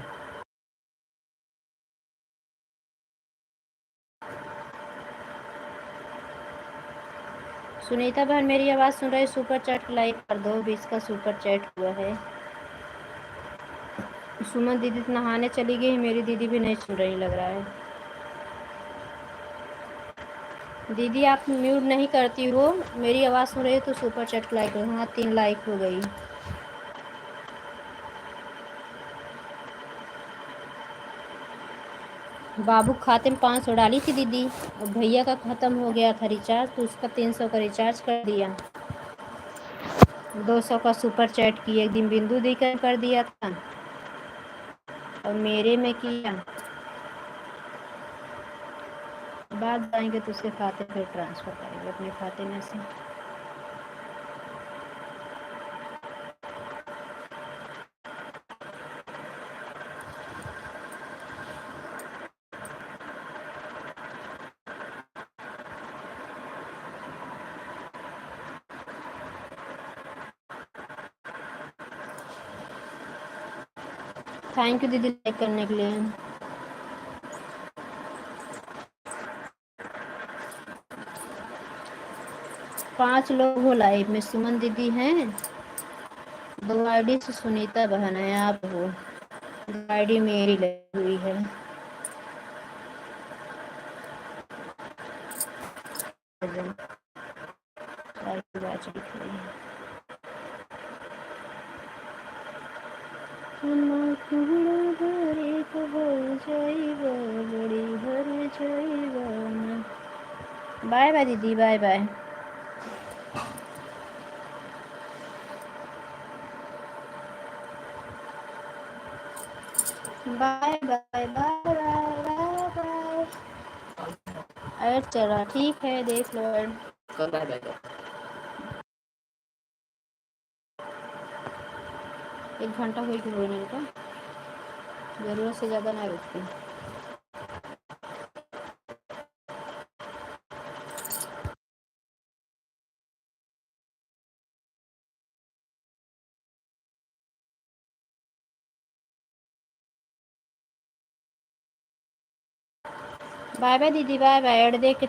सुनीता बहन मेरी आवाज़ सुन रही, सुपर चैट लाइक कर दो, 20 का सुपर चैट हुआ है। सुमन दीदी तो नहाने चली गई, मेरी दीदी भी नहीं सुन रही लग रहा है। दीदी आप म्यूट नहीं करती हो, मेरी आवाज़ सुन रही हो तो सुपर चैट लाइक करो। हाँ 3 लाइक हो गई। बाबू खाते में 500 डाली थी दीदी, और भैया का ख़त्म हो गया था रिचार्ज, तो उसका 300 का रिचार्ज कर दिया। 200 का सुपर चैट की, एक दिन बिंदु दी कर दिया था और मेरे में किया। बाद आएंगे तो उसके खाते फिर ट्रांसफ़र करेंगे अपने खाते में से। थैंक यू दीदी लाइक करने के लिए। 5 लोग हो लाइव में। सुमन दीदी हैं, 2 आईडी से सुनीता बहन है, आप हो, 2 आईडी मेरी लगी हुई है। बैच दिख रही है। बाय बाय दीदी, bye bye. Bye bye bye bye bye. Add चला, ठीक है देख लो ऐड। कर बाय बाय। 1 घंटा हुई कि बोलने का, ज़रूरत से ज़्यादा ना रुकती। बाय बाय दीदी, बाय बाय। ऐड देख के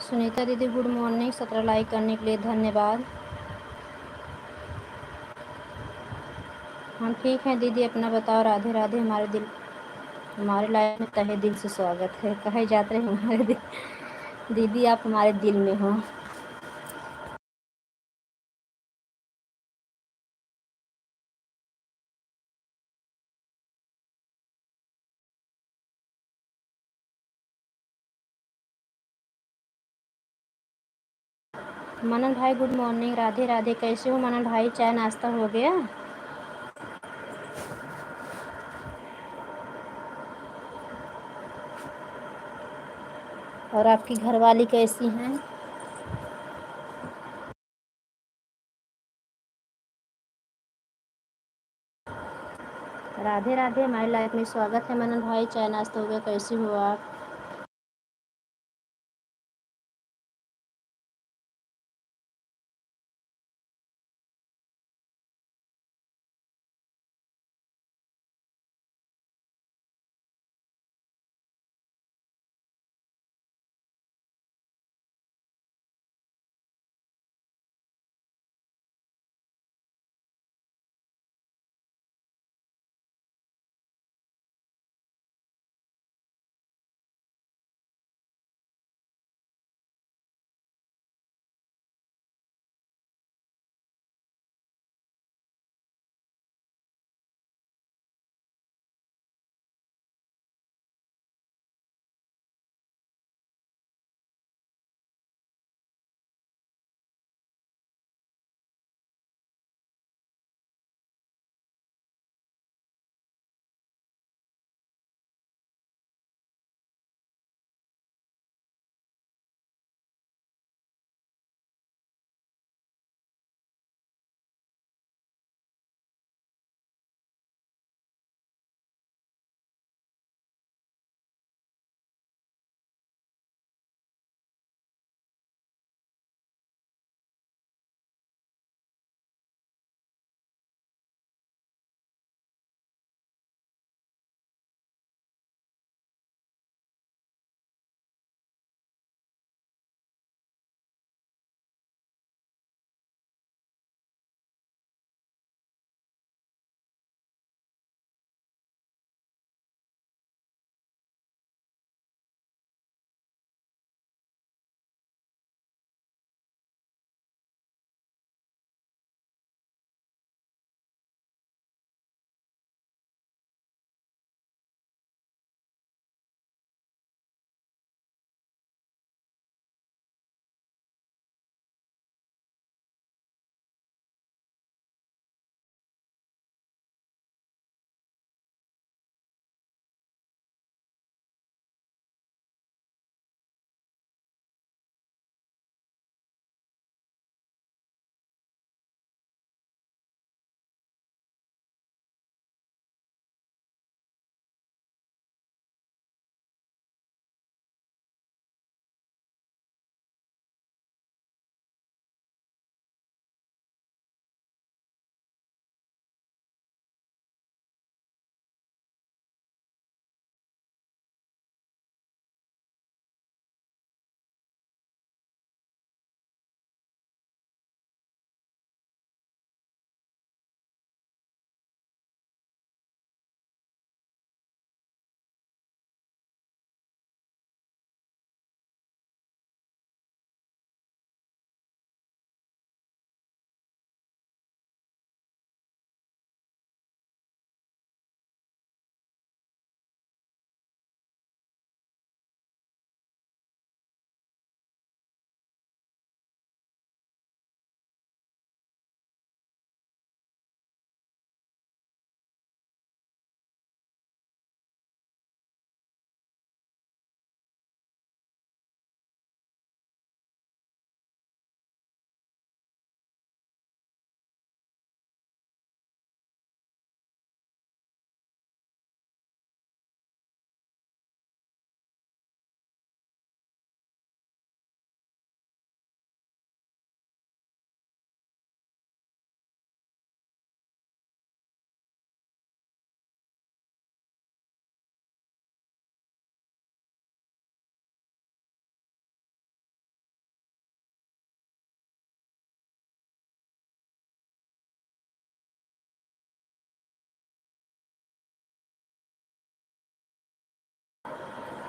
सुनीता दीदी गुड मॉर्निंग, 17 लाइक करने के लिए धन्यवाद। हम ठीक हैं दीदी, अपना बताओ। राधे राधे। हमारे लाइफ में तहे दिल से स्वागत है। कहे जाते हैं हमारे दिल, दीदी आप हमारे दिल में हो। मनन भाई गुड मॉर्निंग, राधे राधे। कैसे हो मनन भाई, चाय नाश्ता हो गया? और आपकी घरवाली कैसी हैं? राधे राधे। हमारी लाइफ में स्वागत है मनन भाई, चाय नाश्ता हो गया? कैसे हो आप?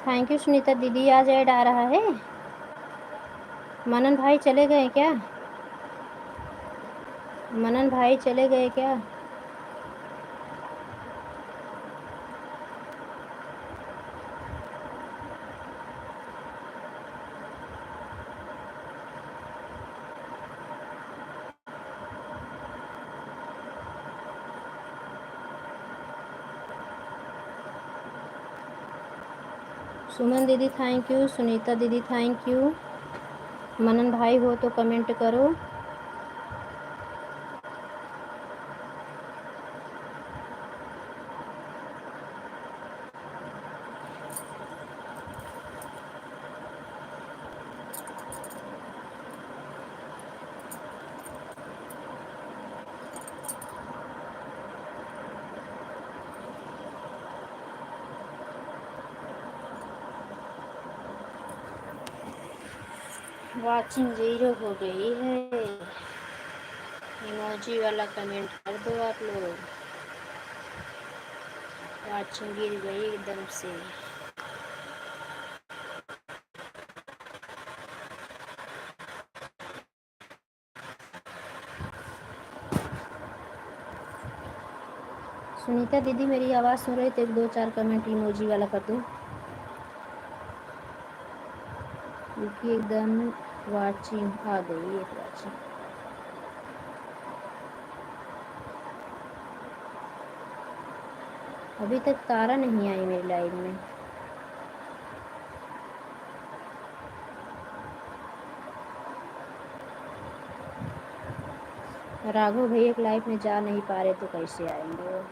थैंक यू सुनीता दीदी। आज ऐड आ रहा है। मनन भाई चले गए क्या? मनन भाई चले गए क्या? सुमन दीदी थैंक यू। सुनीता दीदी थैंक यू। मनन भाई हो तो कमेंट करो। वाचिंग 0 हो गई है। इमोजी वाला कमेंट कर दो आप लोग। वाचिंग गिर गई एकदम से। सुनीता दीदी मेरी आवाज़ सुन रही तो एक 2-4 कमेंट इमोजी वाला कर दो, क्योंकि एकदम वाचिंग आ गई। एक वाचिंग अभी तक तारा नहीं आई मेरी लाइव में। राघव भैया एक लाइव में जा नहीं पा रहे तो कैसे आएंगे वो?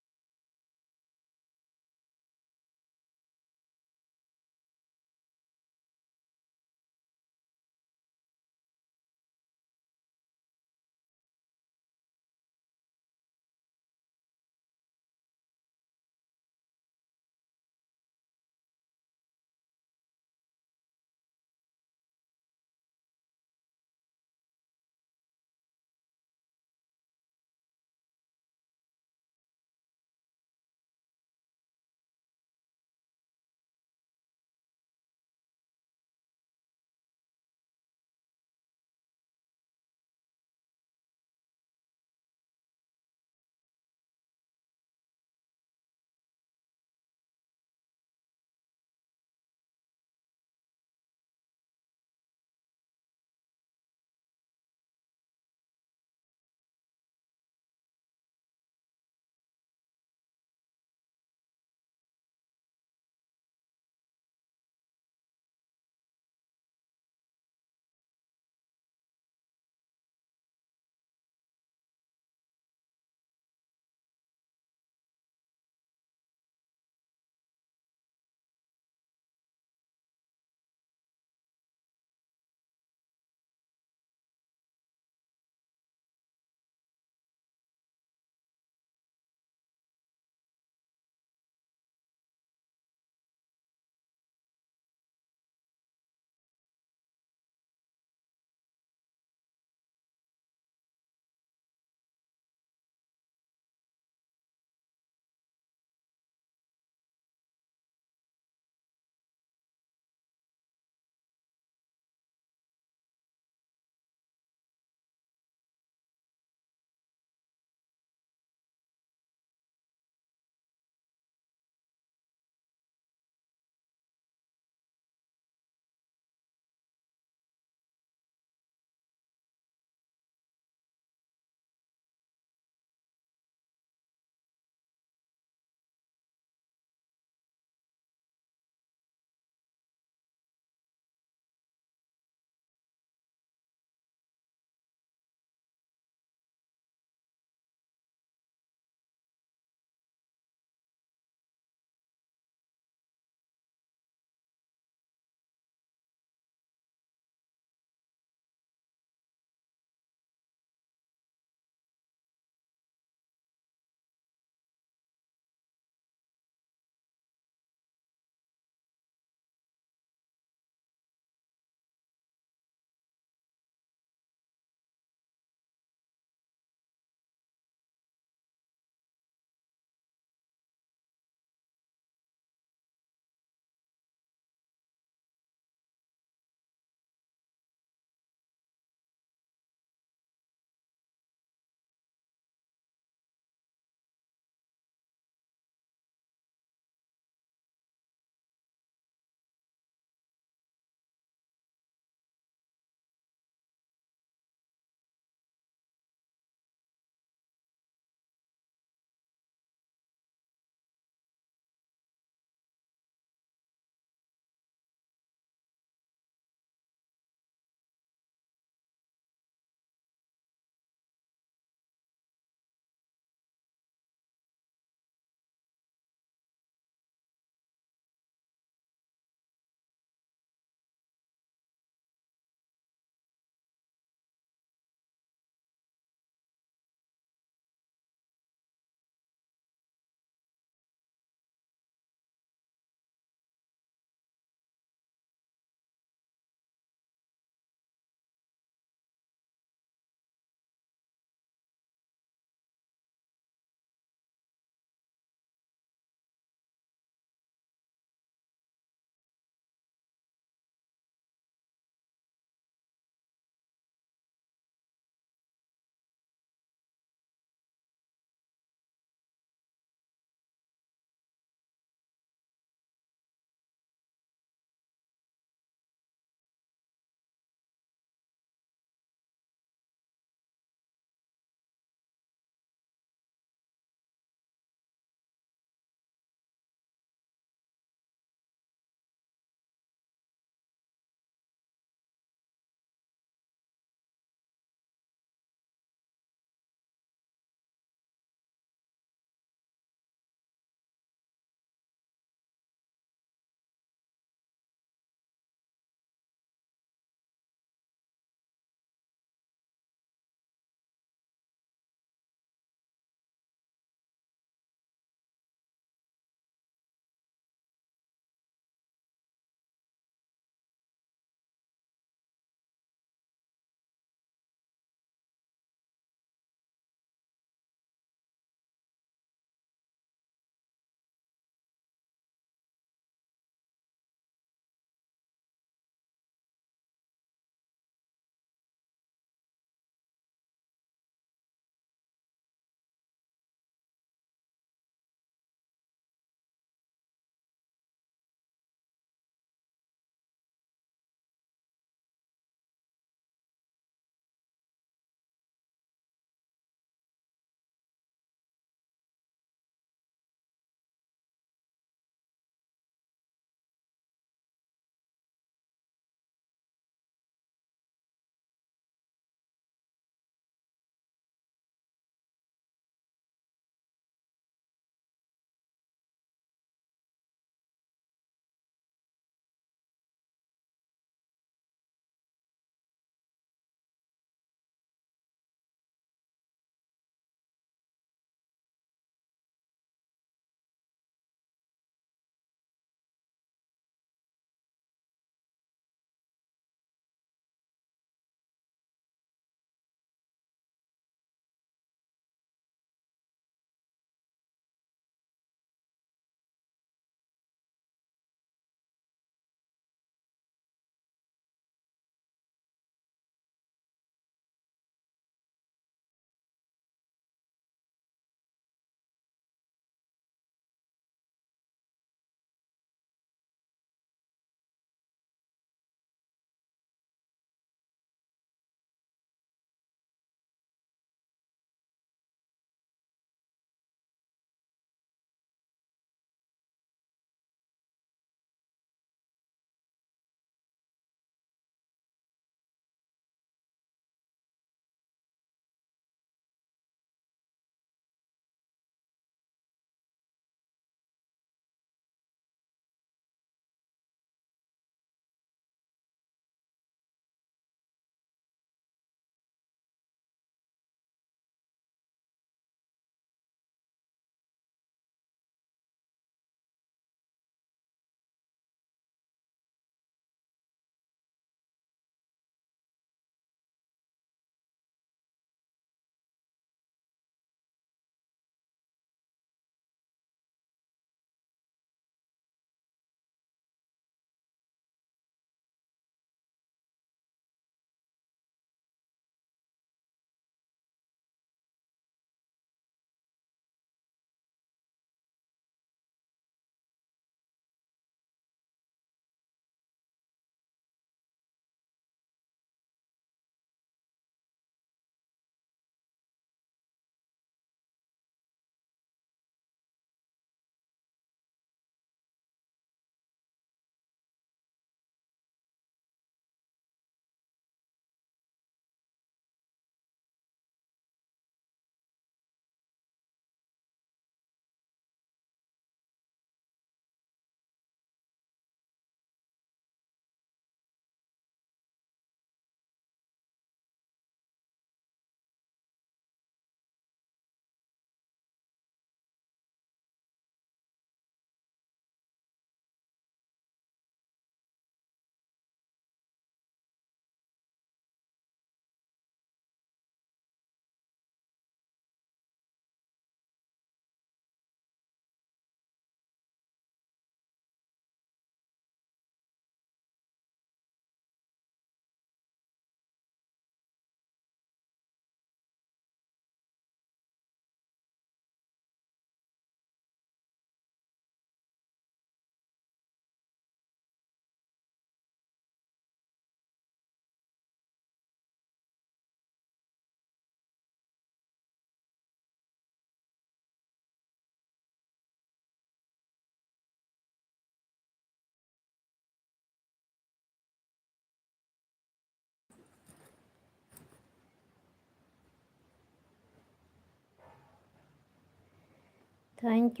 Thank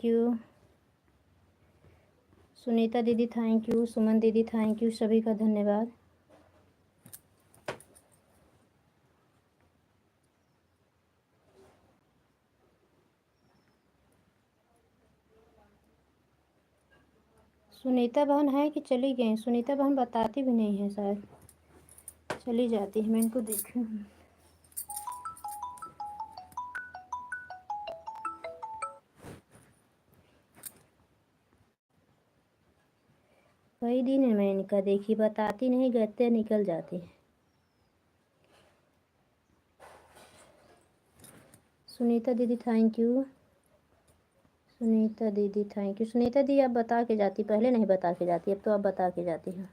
you. सुनीता दीदी थैंक यू, सुमन दीदी थैंक यू, सभी का धन्यवाद। सुनीता बहन है कि चली गई? सुनीता बहन बताती भी नहीं है, शायद चली जाती है। मैं इनको देखूँ। कई दिन है मैं इनका देखी, बताती नहीं, गते निकल जाती है। सुनीता दीदी थैंक यू, सुनीता दीदी थैंक यू। सुनीता दी आप बता के जाती, पहले नहीं बता के जाती, अब तो आप बता के जाती हैं।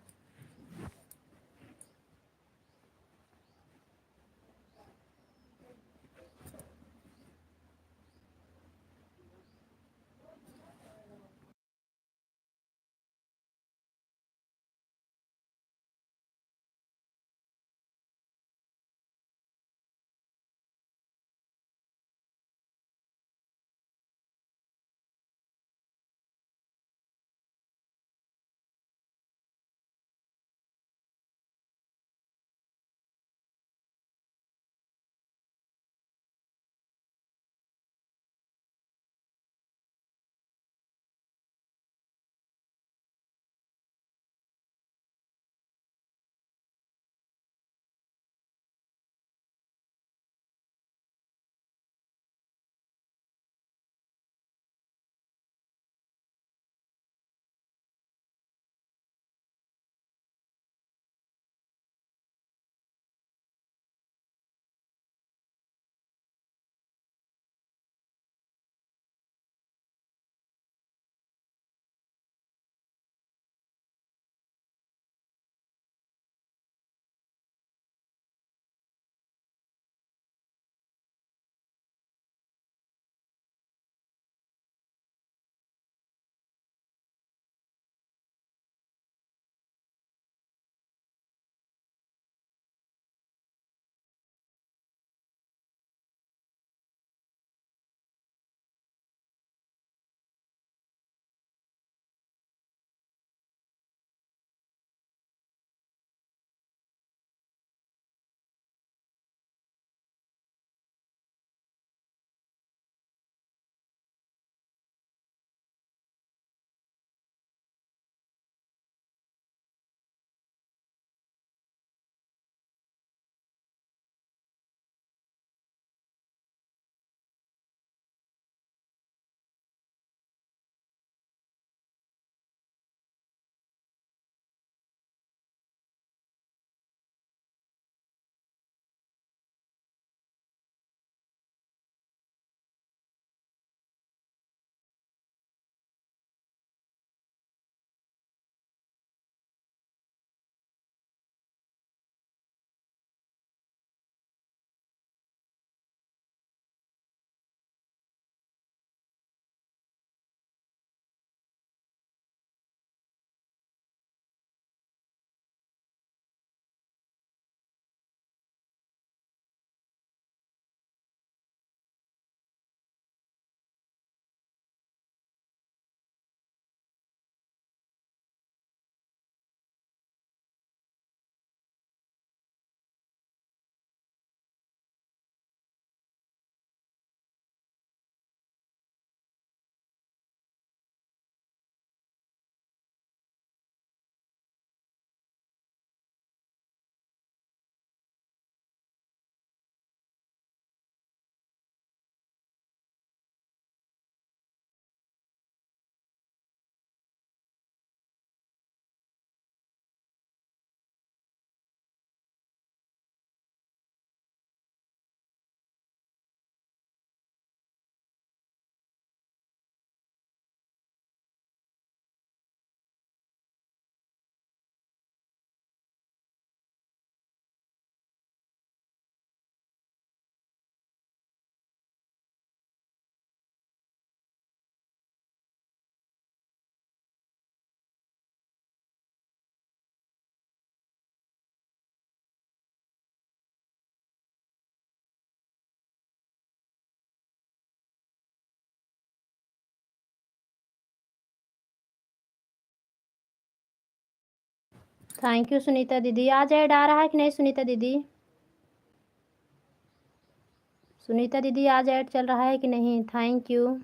थैंक यू सुनीता दीदी। आज ऐड आ रहा है कि नहीं सुनीता दीदी? सुनीता दीदी आज ऐड चल रहा है कि नहीं? Thank you.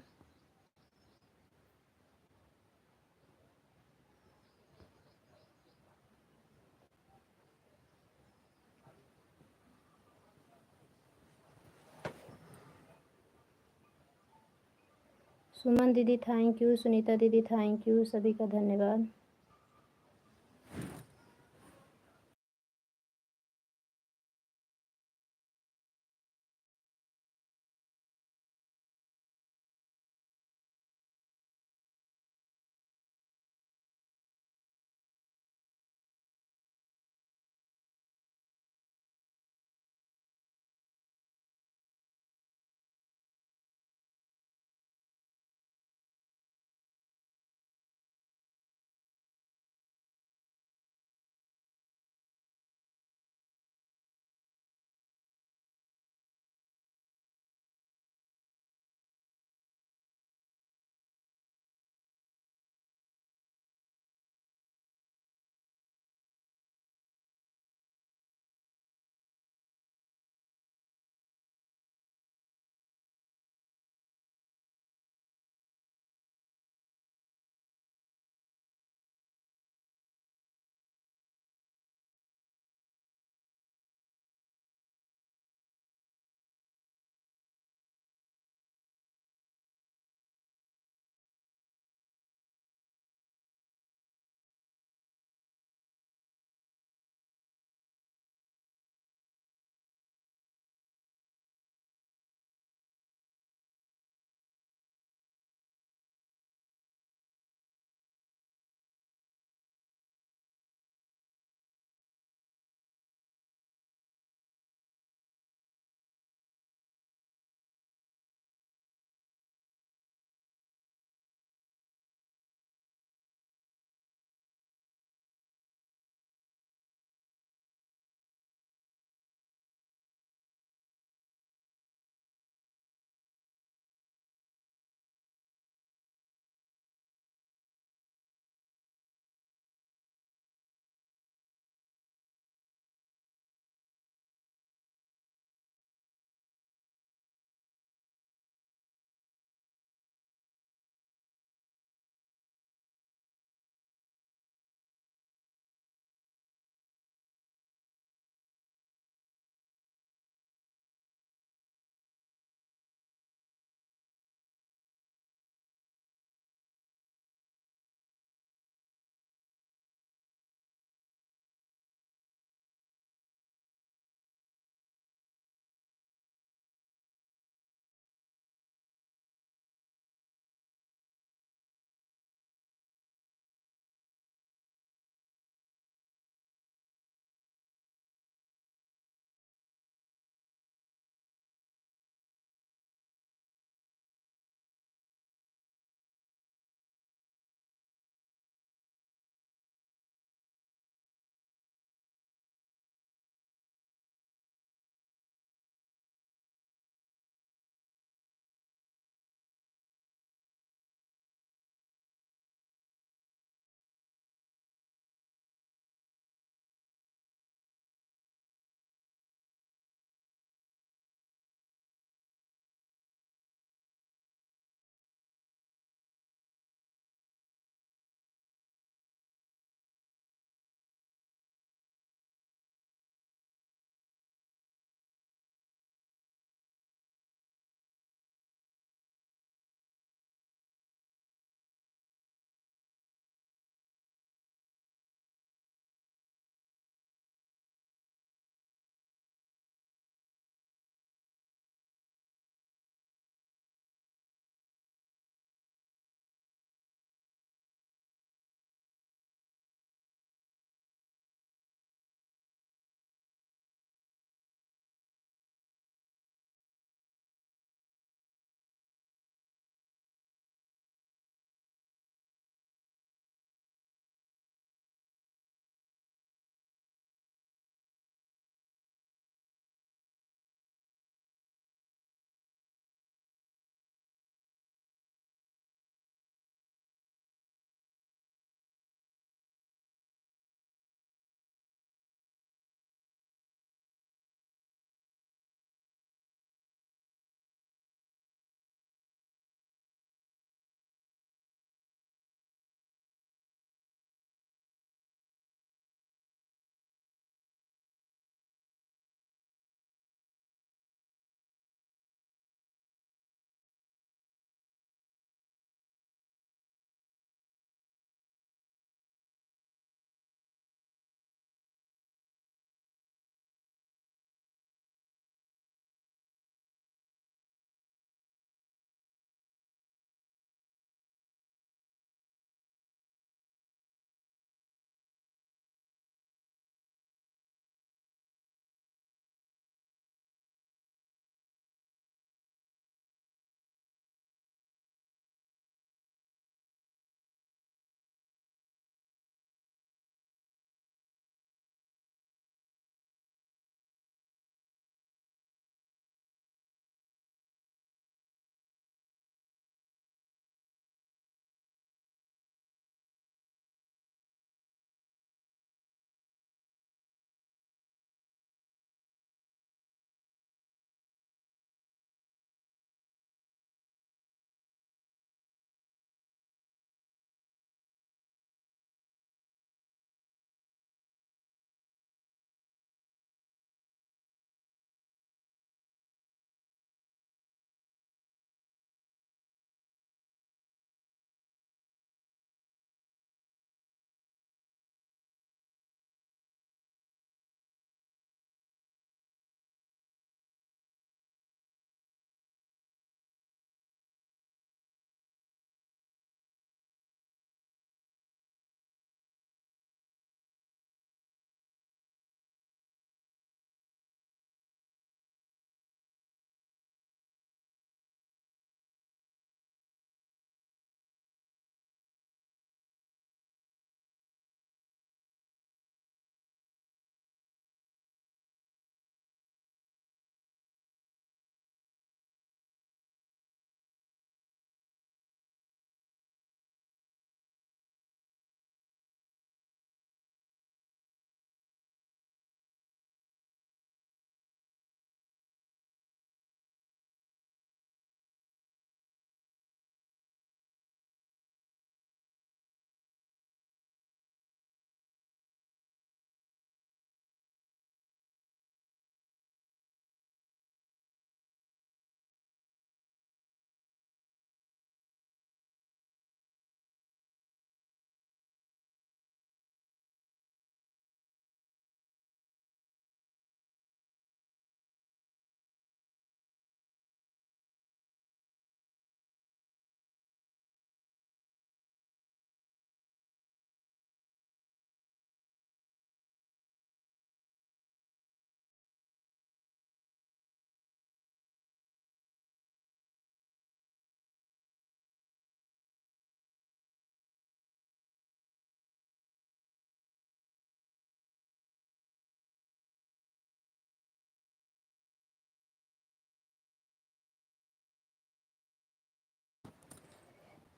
सुमन दीदी थैंक यू, सुनीता दीदी थैंक यू, सभी का धन्यवाद।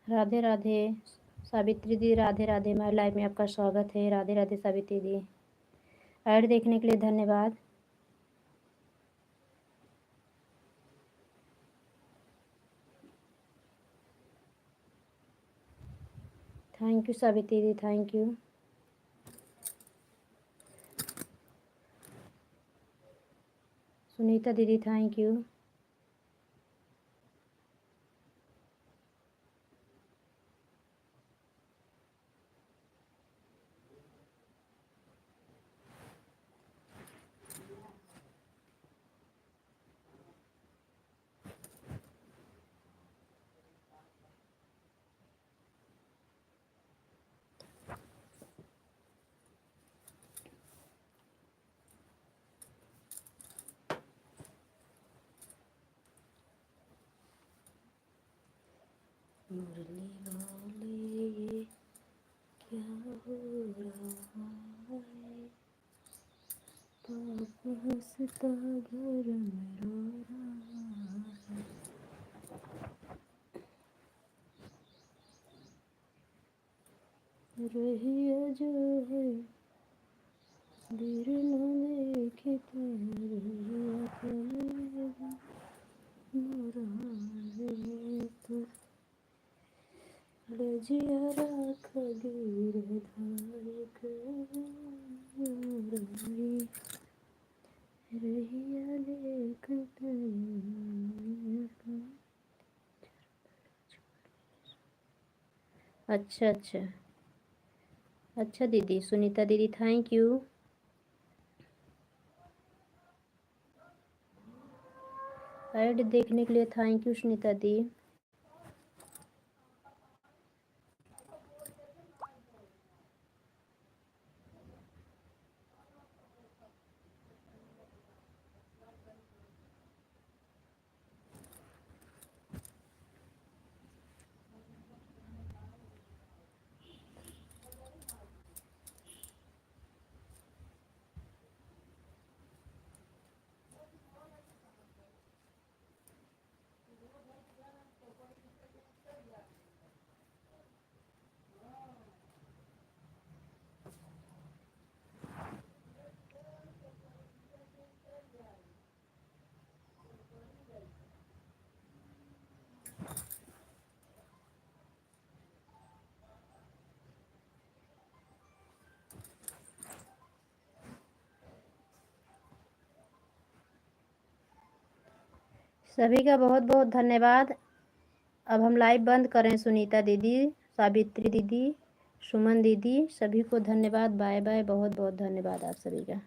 राधे राधे सावित्री दी, राधे राधे। हमारे लाइव में आपका स्वागत है। राधे राधे सावित्री दी। ऐड देखने के लिए धन्यवाद। Thank you Savitri the, thank you. Sunita दीदी थैंक यू। मुरली वाले ये क्या हो रहा है, पाप हंसता घर में रो रहा है। रहिया जो है देर न देखे तेरी चलेगा मोरा है तो रजिया राख गिर धार कर रहिया देख अच्छा अच्छा अच्छा दीदी, सुनीता दीदी थैंक यू। ऐड देखने के लिए थैंक यू सुनीता दी। सभी का बहुत बहुत धन्यवाद। अब हम लाइव बंद करें। सुनीता दीदी, सावित्री दीदी, सुमन दीदी, सभी को धन्यवाद। Bye bye. बहुत बहुत धन्यवाद आप सभी का।